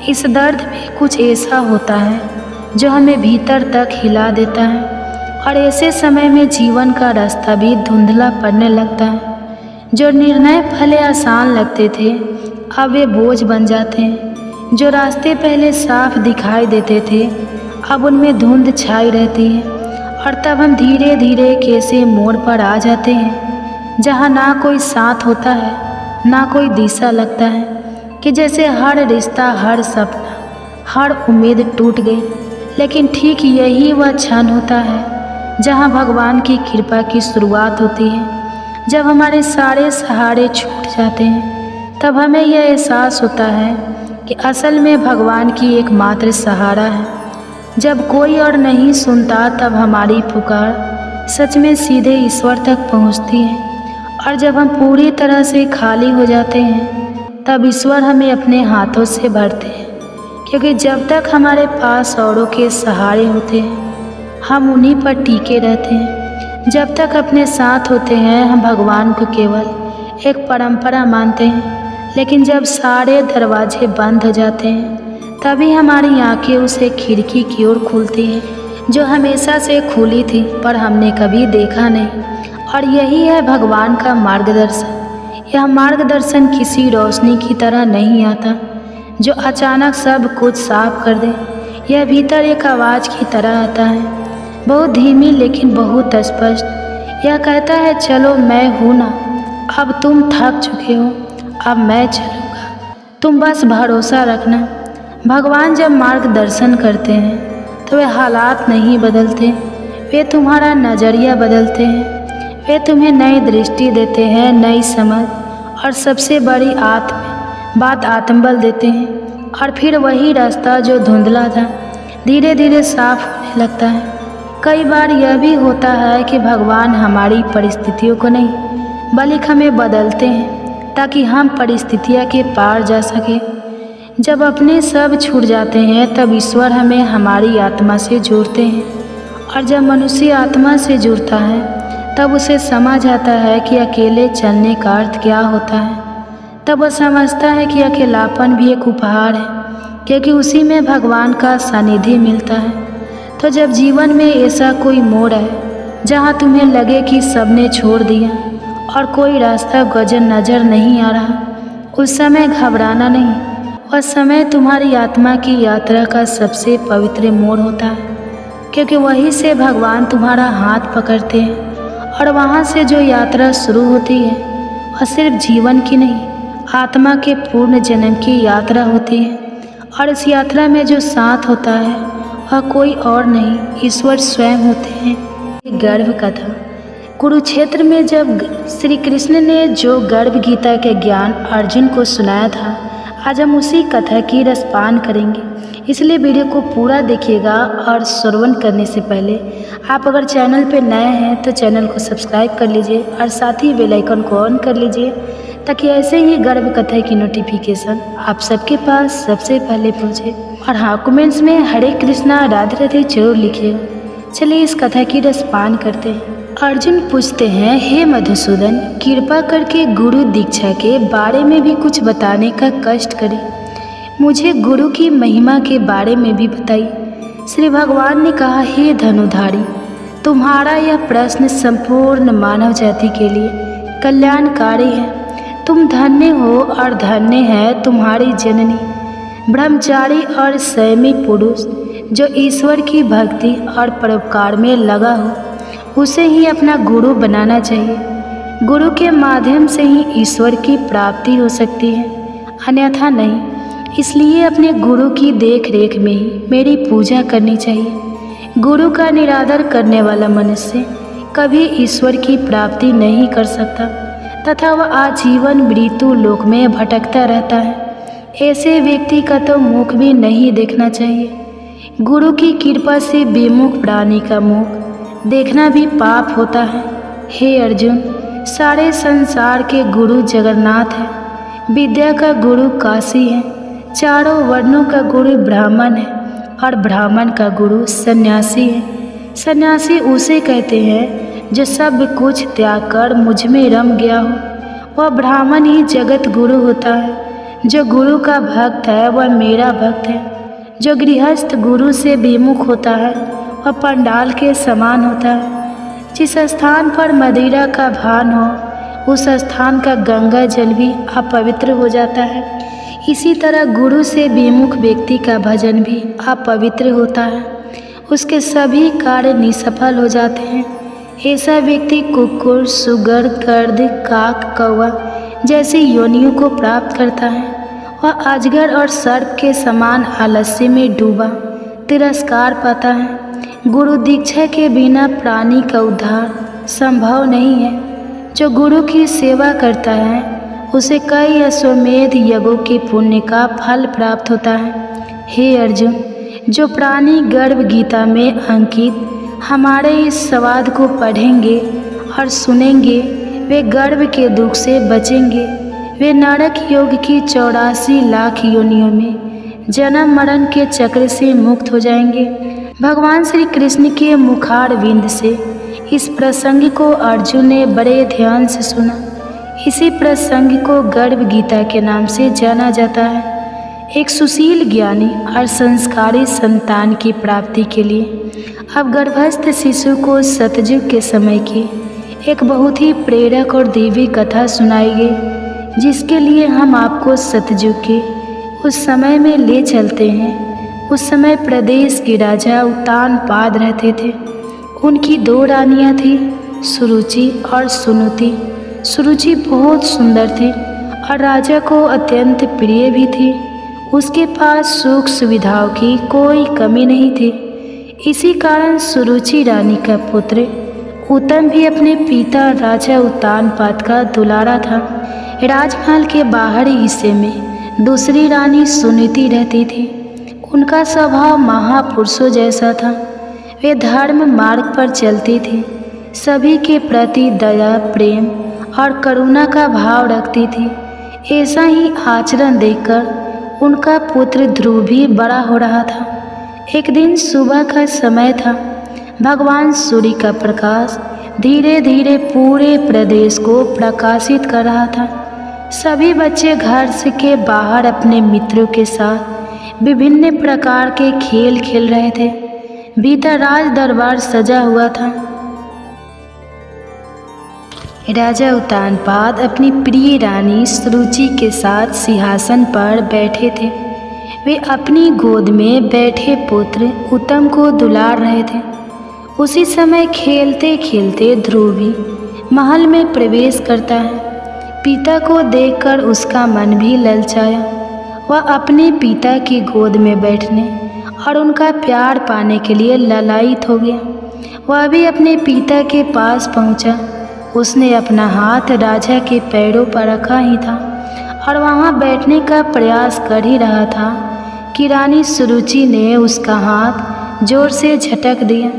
A: इस दर्द में कुछ ऐसा होता है जो हमें भीतर तक हिला देता है, और ऐसे समय में जीवन का रास्ता भी धुंधला पड़ने लगता है। जो निर्णय पहले आसान लगते थे अब वे बोझ बन जाते हैं। जो रास्ते पहले साफ दिखाई देते थे अब उनमें धुंध छाई रहती है, और तब हम धीरे धीरे कैसे मोड़ पर आ जाते हैं जहाँ ना कोई साथ होता है ना कोई दिशा। लगता है कि जैसे हर रिश्ता, हर सपना, हर उम्मीद टूट गई। लेकिन ठीक यही वह क्षण होता है जहाँ भगवान की कृपा की शुरुआत होती है। जब हमारे सारे सहारे छूट जाते हैं तब हमें यह एहसास होता है कि असल में भगवान की एकमात्र सहारा है। जब कोई और नहीं सुनता तब हमारी पुकार सच में सीधे ईश्वर तक पहुंचती है, और जब हम पूरी तरह से खाली हो जाते हैं तब ईश्वर हमें अपने हाथों से भरते हैं। क्योंकि जब तक हमारे पास औरों के सहारे होते हैं हम उन्हीं पर टिके रहते हैं। जब तक अपने साथ होते हैं हम भगवान को केवल एक परंपरा मानते हैं, लेकिन जब सारे दरवाजे बंद हो जाते हैं तभी हमारी आंखें उसे खिड़की की ओर खुलती हैं जो हमेशा से खुली थी पर हमने कभी देखा नहीं। और यही है भगवान का मार्गदर्शन। यह मार्गदर्शन किसी रोशनी की तरह नहीं आता जो अचानक सब कुछ साफ कर दे। यह भीतर एक आवाज़ की तरह आता है, बहुत धीमी लेकिन बहुत स्पष्ट। यह कहता है चलो मैं हूँ ना, अब तुम थक चुके हो, अब मैं चलूँगा, तुम बस भरोसा रखना। भगवान जब मार्गदर्शन करते हैं तो वे हालात नहीं बदलते, वे तुम्हारा नज़रिया बदलते हैं। वे तुम्हें नई दृष्टि देते हैं, नई समझ, और सबसे बड़ी बात आत्मबल देते हैं। और फिर वही रास्ता जो धुंधला था धीरे धीरे साफ होने लगता है। कई बार यह भी होता है कि भगवान हमारी परिस्थितियों को नहीं बल्कि हमें बदलते हैं ताकि हम परिस्थितियों के पार जा सकें। जब अपने सब छूट जाते हैं तब ईश्वर हमें हमारी आत्मा से जोड़ते हैं, और जब मनुष्य आत्मा से जुड़ता है तब उसे समझ आता है कि अकेले चलने का अर्थ क्या होता है। तब वह समझता है कि अकेलापन भी एक उपहार है, क्योंकि उसी में भगवान का सानिध्य मिलता है। तो जब जीवन में ऐसा कोई मोड़ है जहाँ तुम्हें लगे कि सबने छोड़ दिया और कोई रास्ता गुजर नज़र नहीं आ रहा, उस समय घबराना नहीं। वह समय तुम्हारी आत्मा की यात्रा का सबसे पवित्र मोड़ होता है, क्योंकि वहीं से भगवान तुम्हारा हाथ पकड़ते हैं, और वहाँ से जो यात्रा शुरू होती है वह सिर्फ जीवन की नहीं, आत्मा के पूर्ण जन्म की यात्रा होती है। और इस यात्रा में जो साथ होता है वह कोई और नहीं, ईश्वर स्वयं होते हैं। गर्भ कथा। कुरुक्षेत्र में जब श्री कृष्ण ने जो गर्भ गीता के ज्ञान अर्जुन को सुनाया था, आज हम उसी कथा की रसपान करेंगे। इसलिए वीडियो को पूरा देखिएगा। और श्रवण करने से पहले आप अगर चैनल पर नए हैं तो चैनल को सब्सक्राइब कर लीजिए और साथ ही बेल आइकन को ऑन कर लीजिए, ताकि ऐसे ही गर्भ कथा की नोटिफिकेशन आप सबके पास सबसे पहले पहुंचे। और हाँ, कमेंट्स में हरे कृष्णा राधे राधे जरूर लिखिएगा। चलिए इस कथा की रसपान करते हैं। अर्जुन पूछते हैं, हे मधुसूदन, कृपा करके गुरु दीक्षा के बारे में भी कुछ बताने का कष्ट करें। मुझे गुरु की महिमा के बारे में भी बताइए। श्री भगवान ने कहा, हे धनुधारी, तुम्हारा यह प्रश्न संपूर्ण मानव जाति के लिए कल्याणकारी है। तुम धन्य हो और धन्य है तुम्हारी जननी। ब्रह्मचारी और संयमी पुरुष जो ईश्वर की भक्ति और परोपकार में लगा हो, उसे ही अपना गुरु बनाना चाहिए। गुरु के माध्यम से ही ईश्वर की प्राप्ति हो सकती है, अन्यथा नहीं। इसलिए अपने गुरु की देख रेख में ही मेरी पूजा करनी चाहिए। गुरु का निरादर करने वाला मनुष्य कभी ईश्वर की प्राप्ति नहीं कर सकता तथा वह आजीवन मृत्यु लोक में भटकता रहता है। ऐसे व्यक्ति का तो मुख भी नहीं देखना चाहिए। गुरु की कृपा से बेमुख प्राणी का मुख देखना भी पाप होता है। हे अर्जुन, सारे संसार के गुरु जगन्नाथ है, विद्या का गुरु काशी है, चारों वर्णों का गुरु ब्राह्मण है और ब्राह्मण का गुरु सन्यासी है। सन्यासी उसे कहते हैं जो सब कुछ त्याग कर मुझ में रम गया हो, वह ब्राह्मण ही जगत गुरु होता है। जो गुरु का भक्त है वह मेरा भक्त है। जो गृहस्थ गुरु से विमुख होता है वह पंडाल के समान होता है। जिस स्थान पर मदिरा का भान हो उस स्थान का गंगा जल भी अपवित्र हो जाता है। इसी तरह गुरु से विमुख व्यक्ति का भजन भी अपवित्र होता है, उसके सभी कार्य निसफल हो जाते हैं। ऐसा व्यक्ति कुकुर, सुगर, गर्द, काक, कौवा जैसी योनियों को प्राप्त करता है। वह अजगर और सर्प के समान आलस्य में डूबा तिरस्कार पाता है। गुरु दीक्षा के बिना प्राणी का उद्धार संभव नहीं है। जो गुरु की सेवा करता है उसे कई अश्वमेध यज्ञों के पुण्य का फल प्राप्त होता है। हे अर्जुन, जो प्राणी गर्भ गीता में अंकित हमारे इस संवाद को पढ़ेंगे और सुनेंगे वे गर्भ के दुख से बचेंगे। वे नरक योग की 84 लाख योनियों में जन्म मरण के चक्र से मुक्त हो जाएंगे। भगवान श्री कृष्ण के मुखार विंद से इस प्रसंग को अर्जुन ने बड़े ध्यान से सुना। इसी प्रसंग को गर्भ गीता के नाम से जाना जाता है। एक सुशील, ज्ञानी और संस्कारी संतान की प्राप्ति के लिए अब गर्भस्थ शिशु को सतयुग के समय की एक बहुत ही प्रेरक और देवी कथा सुनाई गई, जिसके लिए हम आपको सतयुग के उस समय में ले चलते हैं। उस समय प्रदेश के राजा उत्तानपाद रहते थे। उनकी 2 रानियां थी, सुरुचि और सुनुति। सुरुचि बहुत सुंदर थी और राजा को अत्यंत प्रिय भी थी। उसके पास सुख सुविधाओं की कोई कमी नहीं थी। इसी कारण सुरुचि रानी का पुत्र उत्तम भी अपने पिता राजा उत्तानपाद का दुलारा था। राजमहल के बाहरी हिस्से में दूसरी रानी सुनीति रहती थी। उनका स्वभाव महापुरुषों जैसा था। वे धर्म मार्ग पर चलती थी, सभी के प्रति दया, प्रेम और करुणा का भाव रखती थी। ऐसा ही आचरण देखकर उनका पुत्र ध्रुव भी बड़ा हो रहा था। एक दिन सुबह का समय था। भगवान सूर्य का प्रकाश धीरे धीरे पूरे प्रदेश को प्रकाशित कर रहा था। सभी बच्चे घर से के बाहर अपने मित्रों के साथ विभिन्न प्रकार के खेल खेल रहे थे। भीतर राज दरबार सजा हुआ था। राजा उत्तानपाद अपनी प्रिय रानी सुरुचि के साथ सिंहासन पर बैठे थे। वे अपनी गोद में बैठे पुत्र उत्तम को दुलार रहे थे। उसी समय खेलते खेलते ध्रुव भी महल में प्रवेश करता है। पिता को देखकर उसका मन भी ललचाया। वह अपने पिता की गोद में बैठने और उनका प्यार पाने के लिए ललायित हो गया। वह भी अपने पिता के पास पहुंचा। उसने अपना हाथ राजा के पैरों पर रखा ही था और वहां बैठने का प्रयास कर ही रहा था कि रानी सुरुचि ने उसका हाथ जोर से झटक दिया।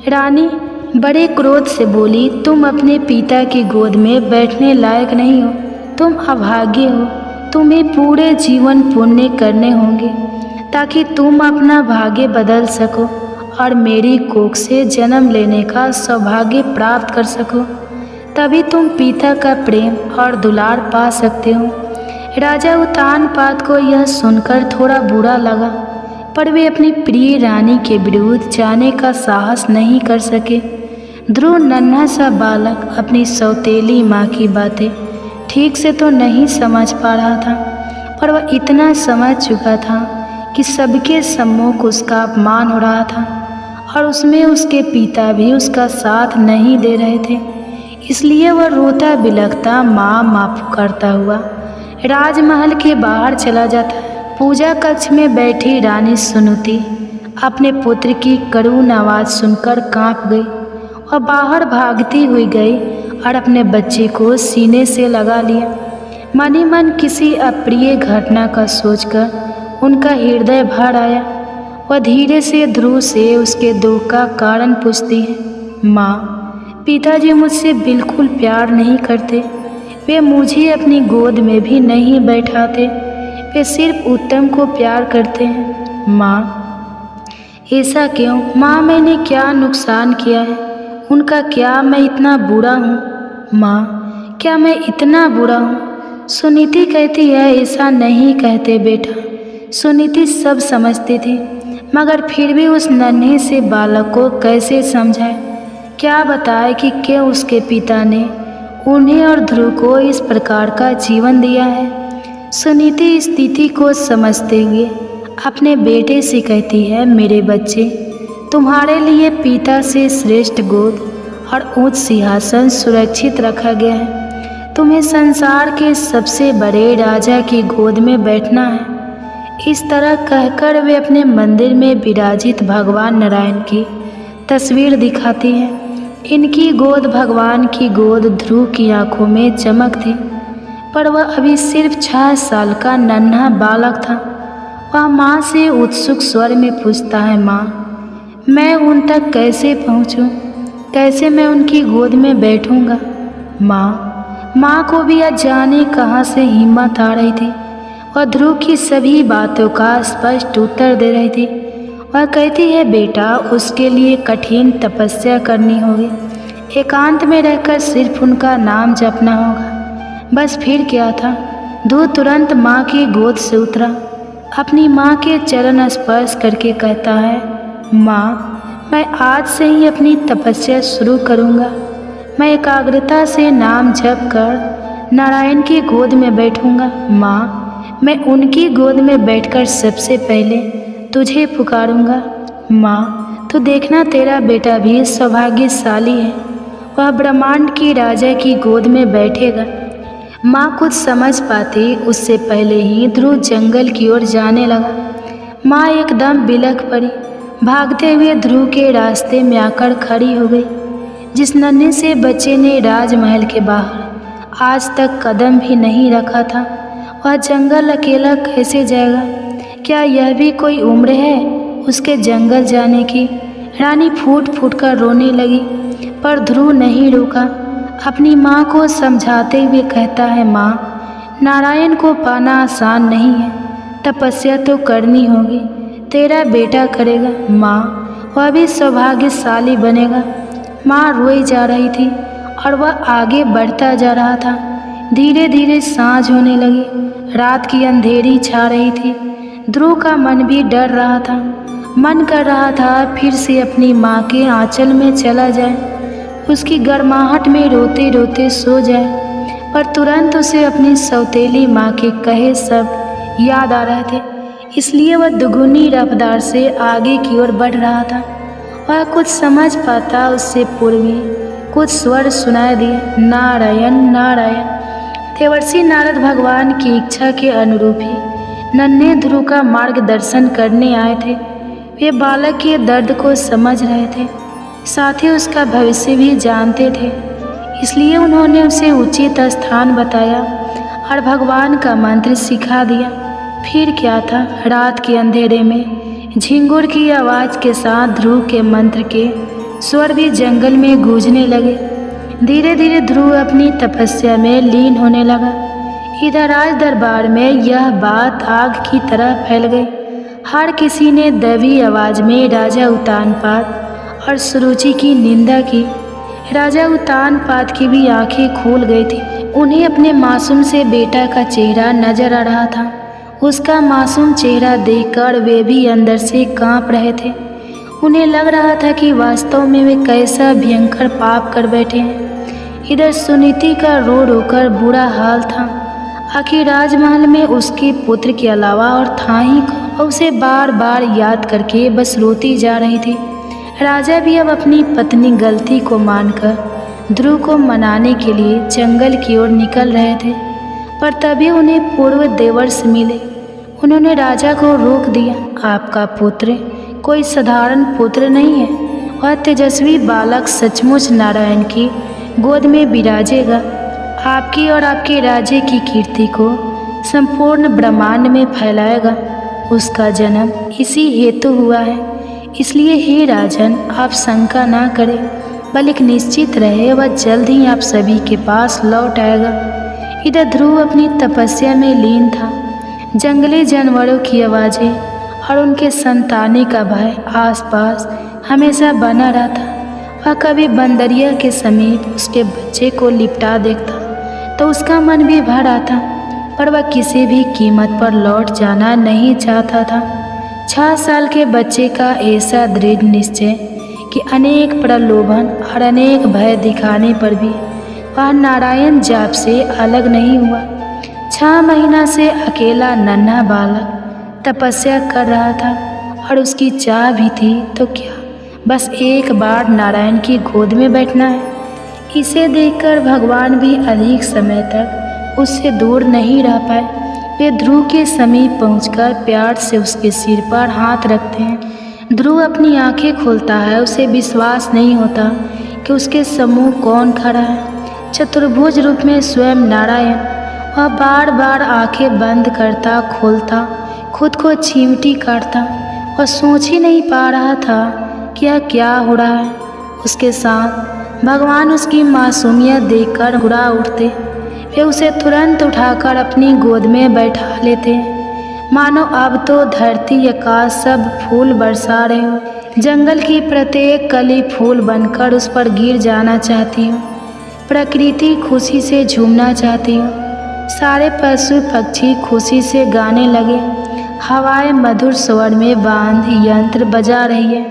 A: रानी बड़े क्रोध से बोली, तुम अपने पिता की गोद में बैठने लायक नहीं हो। तुम अभागे हो। तुम्हें पूरे जीवन पुण्य करने होंगे ताकि तुम अपना भाग्य बदल सको और मेरी कोख से जन्म लेने का सौभाग्य प्राप्त कर सको। तभी तुम पिता का प्रेम और दुलार पा सकते हो। राजा उत्तानपाद को यह सुनकर थोड़ा बुरा लगा, पर वे अपनी प्रिय रानी के विरुद्ध जाने का साहस नहीं कर सके। ध्रुव नन्हा सा बालक अपनी सौतेली माँ की बातें ठीक से तो नहीं समझ पा रहा था, पर वह इतना समझ चुका था कि सबके सम्मुख उसका अपमान हो रहा था और उसमें उसके पिता भी उसका साथ नहीं दे रहे थे। इसलिए वह रोता बिलखता माँ माँ पुकारता हुआ राजमहल के बाहर चला जाता है। पूजा कक्ष में बैठी रानी सुनुति अपने पुत्र की करुण आवाज़ सुनकर कांप गई और बाहर भागती हुई गई और अपने बच्चे को सीने से लगा लिया। मन ही मन किसी अप्रिय घटना का सोचकर उनका हृदय भर आया। वह धीरे से ध्रुव से उसके दुख का कारण पूछती है। माँ, पिताजी मुझसे बिल्कुल प्यार नहीं करते। वे मुझे अपनी गोद में भी नहीं बैठाते। वे सिर्फ उत्तम को प्यार करते हैं। माँ, ऐसा क्यों? माँ, मैंने क्या नुकसान किया है? उनका क्या मैं इतना बुरा हूँ? माँ, क्या मैं इतना बुरा हूँ? सुनीति कहती है ऐसा नहीं कहते बेटा। सुनीति सब समझती थी, मगर फिर भी उस नन्हे से बालक को कैसे समझाए, क्या बताए कि क्यों उसके पिता ने उन्हें और ध्रुव को इस प्रकार का जीवन दिया है। सुनीति स्थिति को समझते हुए अपने बेटे से कहती है, मेरे बच्चे, तुम्हारे लिए पिता से श्रेष्ठ गोद और ऊंच सिंहासन सुरक्षित रखा गया है। तुम्हें संसार के सबसे बड़े राजा की गोद में बैठना है। इस तरह कहकर वे अपने मंदिर में विराजित भगवान नारायण की तस्वीर दिखाती हैं। इनकी गोद भगवान की गोद ध्रुव की आंखों में चमक थी, पर वह अभी सिर्फ 6 साल का नन्हा बालक था। वह माँ से उत्सुक स्वर में पूछता है, माँ, मैं उन तक कैसे पहुँचूँ? कैसे मैं उनकी गोद में बैठूँगा? माँ को भी अजाने कहाँ से हिम्मत आ रही थी। वह ध्रुव की सभी बातों का स्पष्ट उत्तर दे रही थी। वह कहती है, बेटा, उसके लिए कठिन तपस्या करनी होगी। एकांत में रहकर सिर्फ उनका नाम जपना होगा। बस फिर क्या था। ध्रुव तुरंत माँ की गोद से उतरा, अपनी माँ के चरण स्पर्श करके कहता है, माँ, मैं आज से ही अपनी तपस्या शुरू करूँगा। मैं एकाग्रता से नाम जप कर नारायण की गोद में बैठूँगा। माँ, मैं उनकी गोद में बैठकर सबसे पहले तुझे पुकारूंगा। माँ, तो देखना तेरा बेटा भी सौभाग्यशाली है। वह ब्रह्मांड की राजा की गोद में बैठेगा। माँ कुछ समझ पाती उससे पहले ही ध्रुव जंगल की ओर जाने लगा। माँ एकदम बिलख पड़ी, भागते हुए ध्रुव के रास्ते में आकर खड़ी हो गई। जिस नन्हे से बच्चे ने राजमहल के बाहर आज तक कदम भी नहीं रखा था, वह जंगल अकेला कैसे जाएगा? क्या यह भी कोई उम्र है उसके जंगल जाने की? रानी फूट फूट कर रोने लगी, पर ध्रुव नहीं रुका। अपनी माँ को समझाते हुए कहता है, माँ, नारायण को पाना आसान नहीं है। तपस्या तो करनी होगी। तेरा बेटा करेगा। माँ, वह भी सौभाग्यशाली बनेगा। माँ रोई जा रही थी और वह आगे बढ़ता जा रहा था। धीरे धीरे सांझ होने लगी। रात की अंधेरी छा रही थी। ध्रुव का मन भी डर रहा था। मन कर रहा था फिर से अपनी माँ के आंचल में चला जाए, उसकी गर्माहट में रोते रोते सो जाए। पर तुरंत उसे अपनी सौतेली माँ के कहे शब्द याद आ रहे थे, इसलिए वह दुगुनी रफ्तार से आगे की ओर बढ़ रहा था। वह कुछ समझ पाता उससे पूर्व ही कुछ स्वर सुनाई दिए, नारायण नारायण। देवर्षि नारद भगवान की इच्छा के अनुरूप ही नन्हे ध्रुव का मार्गदर्शन करने आए थे। वे बालक के दर्द को समझ रहे थे, साथ ही उसका भविष्य भी जानते थे, इसलिए उन्होंने उसे उचित स्थान बताया और भगवान का मंत्र सिखा दिया। फिर क्या था, रात के अंधेरे में झिंगुर की आवाज़ के साथ ध्रुव के मंत्र के स्वर भी जंगल में गूंजने लगे। धीरे धीरे ध्रुव अपनी तपस्या में लीन होने लगा। इधर राज दरबार में यह बात आग की तरह फैल गई। हर किसी ने दैवी आवाज़ में राजा उत्तानपाद और सुरुचि की निंदा की। राजा उत्तानपाद की भी आंखें खुल गई थी। उन्हें अपने मासूम से बेटा का चेहरा नजर आ रहा था। उसका मासूम चेहरा देखकर वे भी अंदर से कांप रहे थे। उन्हें लग रहा था कि वास्तव में वे कैसा भयंकर पाप कर बैठे हैं। इधर सुनीति का रो रो कर बुरा हाल था। आखिर राजमहल में उसके पुत्र के अलावा और था ही कौन? उसे बार बार याद करके बस रोती जा रही थी। राजा भी अब अपनी पत्नी गलती को मानकर ध्रुव को मनाने के लिए जंगल की ओर निकल रहे थे, पर तभी उन्हें पूर्व देवर्ष मिले। उन्होंने राजा को रोक दिया। आपका पुत्र कोई साधारण पुत्र नहीं है। वह तेजस्वी बालक सचमुच नारायण की गोद में विराजेगा। आपकी और आपके राज्य की कीर्ति को संपूर्ण ब्रह्मांड में फैलाएगा। उसका जन्म इसी हेतु हुआ है। इसलिए हे राजन, आप शंका ना करें, बल्कि निश्चित रहे वह जल्द ही आप सभी के पास लौट आएगा। इधर ध्रुव अपनी तपस्या में लीन था। जंगली जानवरों की आवाज़ें और उनके संताने का भय आसपास हमेशा बना रहता। वह कभी बंदरिया के समीप उसके बच्चे को लिपटा देखता तो उसका मन भी भर आता, पर वह किसी भी कीमत पर लौट जाना नहीं चाहता था। 6 साल के बच्चे का ऐसा दृढ़ निश्चय कि अनेक प्रलोभन और अनेक भय दिखाने पर भी वह नारायण जाप से अलग नहीं हुआ। 6 महीना से अकेला नन्हा बालक तपस्या कर रहा था और उसकी चाह भी थी तो क्या, बस एक बार नारायण की गोद में बैठना है। इसे देखकर भगवान भी अधिक समय तक उससे दूर नहीं रह पाए। वे ध्रुव के समीप पहुंचकर प्यार से उसके सिर पर हाथ रखते हैं। ध्रुव अपनी आंखें खोलता है, उसे विश्वास नहीं होता कि उसके सम्मुख कौन खड़ा है। चतुर्भुज रूप में स्वयं नारायण। वह बार बार आंखें बंद करता खोलता, खुद को चिमटी काटता। वह सोच ही नहीं पा रहा था कि यह क्या हो रहा है उसके साथ। भगवान उसकी मासूमियत देखकर उड़ा उठते। वे उसे तुरंत उठाकर अपनी गोद में बैठा लेते, मानो अब तो धरती आकाश सब फूल बरसा रहे हो। जंगल की प्रत्येक कली फूल बनकर उस पर गिर जाना चाहती हूँ। प्रकृति खुशी से झूमना चाहती हूँ। सारे पशु पक्षी खुशी से गाने लगे। हवाएं मधुर स्वर में बांध यंत्र बजा रही है।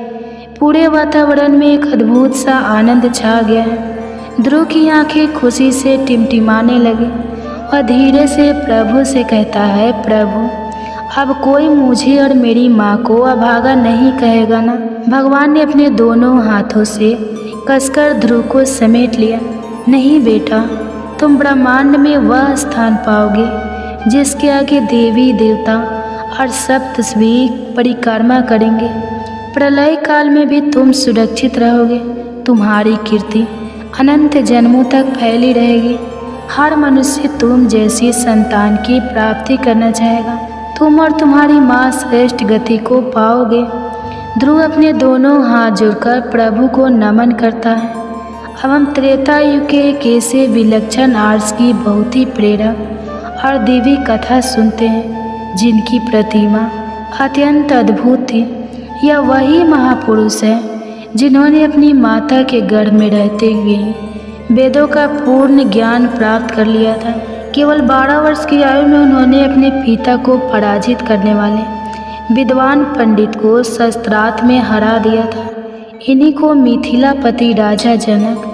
A: पूरे वातावरण में एक अद्भुत सा आनंद छा गया है। ध्रुव की आंखें खुशी से टिमटिमाने लगी। वह धीरे से प्रभु से कहता है, प्रभु अब कोई मुझे और मेरी माँ को अभागा नहीं कहेगा ना। भगवान ने अपने दोनों हाथों से कसकर ध्रुव को समेट लिया। नहीं बेटा, तुम ब्रह्मांड में वह स्थान पाओगे जिसके आगे देवी देवता और सप्तऋषि परिक्रमा करेंगे। प्रलय काल में भी तुम सुरक्षित रहोगे। तुम्हारी कीर्ति अनंत जन्मों तक फैली रहेगी। हर मनुष्य तुम जैसी संतान की प्राप्ति करना चाहेगा। तुम और तुम्हारी माँ श्रेष्ठ गति को पाओगे। ध्रुव अपने दोनों हाथ जोड़कर प्रभु को नमन करता है। अब हम त्रेता युग के एक ऐसे विलक्षण आर्ष की बहुत ही प्रेरक और दिव्य कथा सुनते हैं जिनकी प्रतिमा अत्यंत अद्भुत थी। यह वही महापुरुष है जिन्होंने अपनी माता के गर्भ में रहते हुए ही वेदों का पूर्ण ज्ञान प्राप्त कर लिया था। केवल 12 वर्ष की आयु में उन्होंने अपने पिता को पराजित करने वाले विद्वान पंडित को शस्त्रास्त्र में हरा दिया था। इन्हीं को मिथिलापति राजा जनक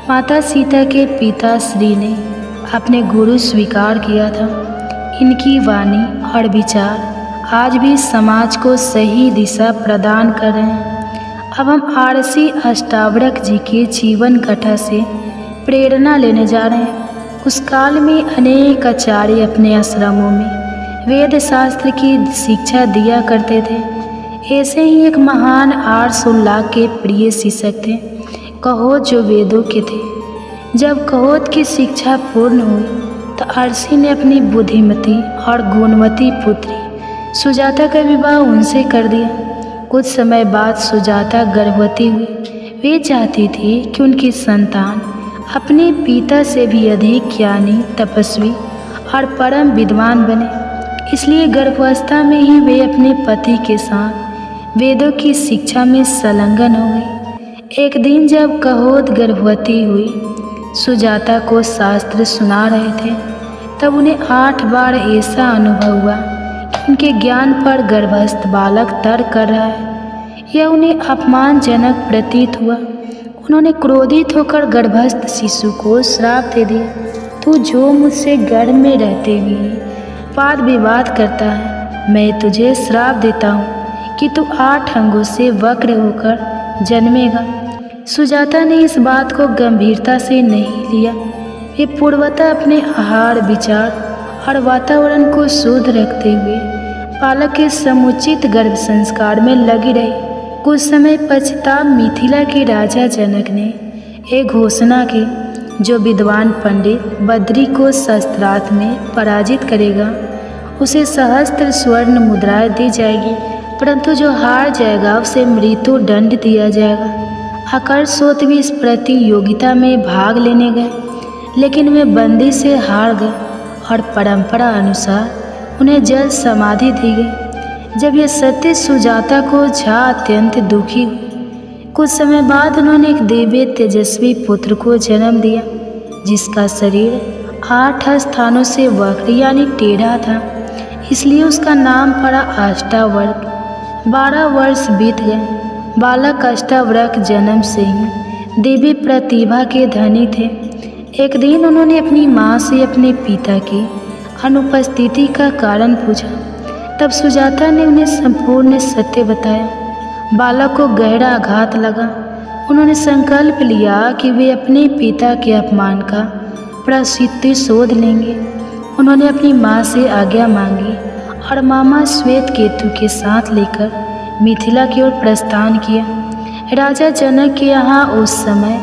A: माता सीता के पिता श्री ने अपने गुरु स्वीकार किया था। इनकी वाणी और विचार आज भी समाज को सही दिशा प्रदान कर रहे हैं। अब हम आरसी अष्टावक्र जी के जीवन कथा से प्रेरणा लेने जा रहे हैं। उस काल में अनेक आचार्य अपने आश्रमों में वेद शास्त्र की शिक्षा दिया करते थे। ऐसे ही एक महान आर्ष उल्लाह के प्रिय शिक्षक थे कहोत, जो वेदों के थे। जब कहोत की शिक्षा पूर्ण हुई तो अर्षि ने अपनी बुद्धिमती और गुणवती पुत्री सुजाता का विवाह उनसे कर दिया। कुछ समय बाद सुजाता गर्भवती हुई। वे चाहती थी कि उनकी संतान अपने पिता से भी अधिक ज्ञानी, तपस्वी और परम विद्वान बने। इसलिए गर्भावस्था में ही वे अपने पति के साथ वेदों की शिक्षा में संलग्न हो गई। एक दिन जब कहोत गर्भवती हुई, सुजाता को शास्त्र सुना रहे थे, तब उन्हें 8 बार ऐसा अनुभव हुआ कि उनके ज्ञान पर गर्भस्थ बालक तर्क कर रहा है। यह उन्हें अपमानजनक प्रतीत हुआ। उन्होंने क्रोधित होकर गर्भस्थ शिशु को श्राप दे दिया, तू जो मुझसे गर्भ में रहते हुए वाद विवाद करता है, मैं तुझे श्राप देता हूँ कि तू 8 अंगों से वक्र होकर जन्मेगा। सुजाता ने इस बात को गंभीरता से नहीं लिया। वे पूर्वतः अपने आहार, विचार और वातावरण को शुद्ध रखते हुए बालक के समुचित गर्भ संस्कार में लगी रही। कुछ समय पश्चात मिथिला के राजा जनक ने एक घोषणा की, जो विद्वान पंडित बद्री को शस्त्रास्त्र में पराजित करेगा उसे सहस्त्र स्वर्ण मुद्राएं दी जाएगी, परंतु जो हार जाएगा उसे मृत्यु दंड दिया जाएगा। आकर्षोत भी इस प्रतियोगिता में भाग लेने गए, लेकिन वे बंदी से हार गए और परंपरा अनुसार उन्हें जल समाधि दी गई। जब यह सत्य सुजाता को झा अत्यंत दुखी हुई। कुछ समय बाद उन्होंने एक दिव्य तेजस्वी पुत्र को जन्म दिया, जिसका शरीर 8 स्थानों से वक्र यानी टेढ़ा था, इसलिए उसका नाम पड़ा अष्टावक्र। 12 वर्ष बीत गए। बालक अष्टावक्र जन्म से ही दिव्य प्रतिभा के धनी थे। एक दिन उन्होंने अपनी माँ से अपने पिता की अनुपस्थिति का कारण पूछा। तब सुजाता ने उन्हें संपूर्ण सत्य बताया। बालक को गहरा आघात लगा। उन्होंने संकल्प लिया कि वे अपने पिता के अपमान का प्रतिशोध लेंगे। उन्होंने अपनी माँ से आज्ञा मांगी और मामा श्वेत केतु के साथ लेकर मिथिला की ओर प्रस्थान किया। राजा जनक के यहाँ उस समय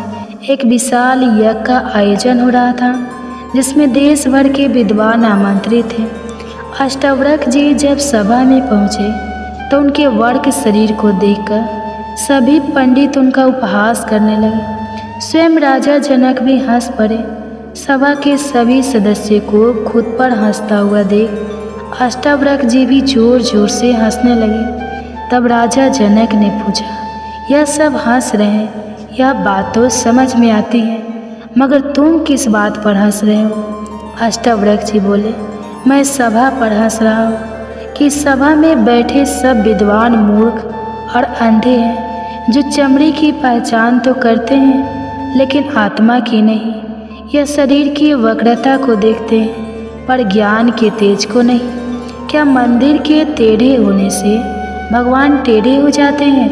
A: एक विशाल यज्ञ का आयोजन हो रहा था, जिसमें देश भर के विद्वान आमंत्रित थे। अष्टावक्र जी जब सभा में पहुँचे तो उनके वर्क शरीर को देखकर सभी पंडित उनका उपहास करने लगे। स्वयं राजा जनक भी हंस पड़े। सभा के सभी सदस्यों को खुद पर हंसता हुआ देख अष्टावक्र जी भी जोर जोर से हंसने लगे। तब राजा जनक ने पूछा, यह सब हंस रहे हैं, यह बात तो समझ में आती है, मगर तुम किस बात पर हंस रहे हो? अष्टावक्र जी बोले, मैं सभा पर हंस रहा हूँ कि सभा में बैठे सब विद्वान मूर्ख और अंधे हैं, जो चमड़ी की पहचान तो करते हैं लेकिन आत्मा की नहीं। यह शरीर की वक्रता को देखते हैं पर ज्ञान के तेज को नहीं। क्या मंदिर के टेढ़े होने से भगवान टेढ़े हो जाते हैं?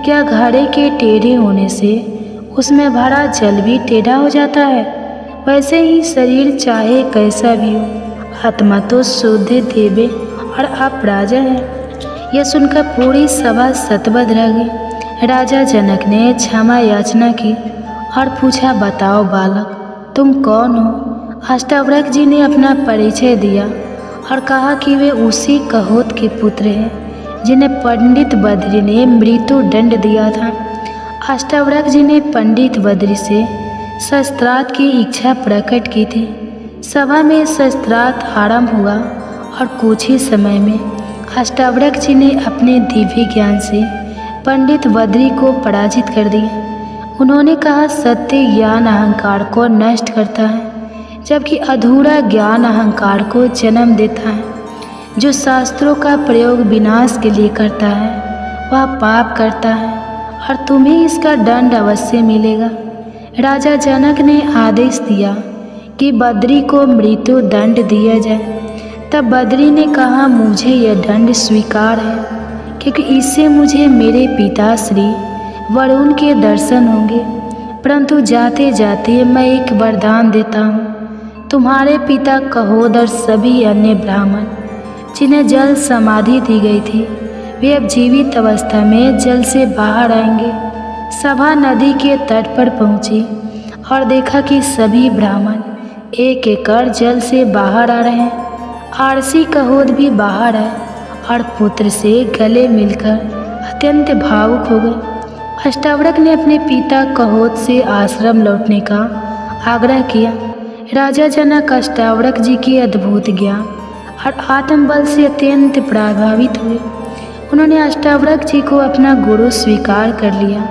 A: क्या घड़े के टेढ़े होने से उसमें भरा जल भी टेढ़ा हो जाता है? वैसे ही शरीर चाहे कैसा भी हो, आत्मा तो शुद्ध दिव्य और अपराजा है। यह सुनकर पूरी सभा सतबद्ध रह गई। राजा जनक ने क्षमा याचना की और पूछा, बताओ बालक, तुम कौन हो? अष्टावक्र जी ने अपना परिचय दिया और कहा कि वे उसी कहोत के पुत्र हैं जिन्हें पंडित बद्री ने मृत्यु दंड दिया था। अष्टावक्र जी ने पंडित बद्री से शस्त्रार्थ की इच्छा प्रकट की थी। सभा में शस्त्रार्थ आरंभ हुआ और कुछ ही समय में अष्टावक्र जी ने अपने दिव्य ज्ञान से पंडित बद्री को पराजित कर दिया। उन्होंने कहा, सत्य ज्ञान अहंकार को नष्ट करता है, जबकि अधूरा ज्ञान अहंकार को जन्म देता है। जो शास्त्रों का प्रयोग विनाश के लिए करता है वह पाप करता है और तुम्हें इसका दंड अवश्य मिलेगा। राजा जनक ने आदेश दिया कि बद्री को मृत्यु दंड दिया जाए। तब बद्री ने कहा, मुझे यह दंड स्वीकार है, क्योंकि इससे मुझे मेरे पिता श्री वरुण के दर्शन होंगे। परंतु जाते जाते मैं एक वरदान देता हूँ। तुम्हारे पिता कहोद और सभी अन्य ब्राह्मण जिन्हें जल समाधि दी गई थी, वे अब जीवित अवस्था में जल से बाहर आएंगे। सभा नदी के तट पर पहुँची और देखा कि सभी ब्राह्मण एक एक कर जल से बाहर आ रहे हैं। आरसी कहोद भी बाहर आए और पुत्र से गले मिलकर अत्यंत भावुक हो गए। अष्टावक्र ने अपने पिता कहोद से आश्रम लौटने का आग्रह किया। राजा जनक अष्टावक्र जी के अद्भुत ज्ञान और आत्मबल से अत्यंत प्रभावित हुए। उन्होंने अष्टावक्र जी को अपना गुरु स्वीकार कर लिया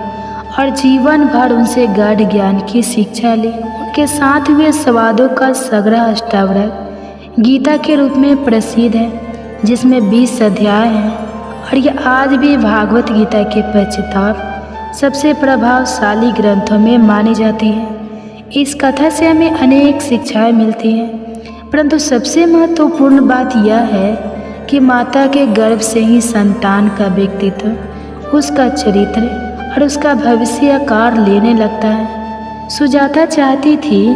A: और जीवन भर उनसे गाढ़ ज्ञान की शिक्षा ली। उनके साथ हुए संवादों का संग्रह अष्टावक्र गीता के रूप में प्रसिद्ध है, जिसमें 20 अध्याय हैं और यह आज भी भागवत गीता के पश्चात सबसे प्रभावशाली ग्रंथों में मानी जाती है। इस कथा से हमें अनेक शिक्षाएं मिलती हैं, परंतु सबसे महत्वपूर्ण बात यह है कि माता के गर्भ से ही संतान का व्यक्तित्व, उसका चरित्र और उसका भविष्य आकार लेने लगता है। सुजाता चाहती थी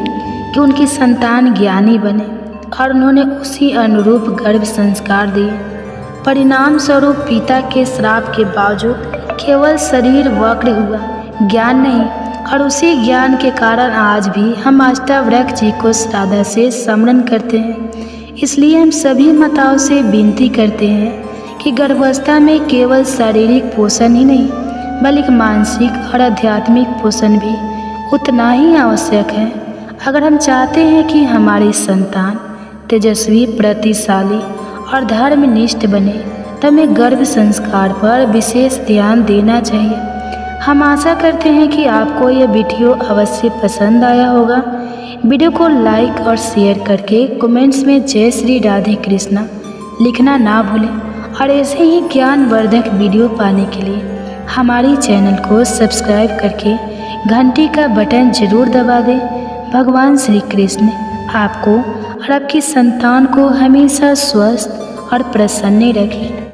A: कि उनकी संतान ज्ञानी बने और उन्होंने उसी अनुरूप गर्भ संस्कार दिए। परिणाम स्वरूप पिता के श्राप के बावजूद केवल शरीर वक्र हुआ, ज्ञान नहीं। और उसी ज्ञान के कारण आज भी हम अष्टावक्र जी को श्रद्धा से स्मरण करते हैं। इसलिए हम सभी माताओं से विनती करते हैं कि गर्भावस्था में केवल शारीरिक पोषण ही नहीं, बल्कि मानसिक और आध्यात्मिक पोषण भी उतना ही आवश्यक है। अगर हम चाहते हैं कि हमारी संतान तेजस्वी, प्रतिशाली और धर्मनिष्ठ बने, तो हमें गर्भ संस्कार पर विशेष ध्यान देना चाहिए। हम आशा करते हैं कि आपको यह वीडियो अवश्य पसंद आया होगा। वीडियो को लाइक और शेयर करके कमेंट्स में जय श्री राधे कृष्णा लिखना ना भूलें और ऐसे ही ज्ञानवर्धक वीडियो पाने के लिए हमारी चैनल को सब्सक्राइब करके घंटी का बटन जरूर दबा दें। भगवान श्री कृष्ण आपको और आपकी संतान को हमेशा स्वस्थ और प्रसन्न रखें।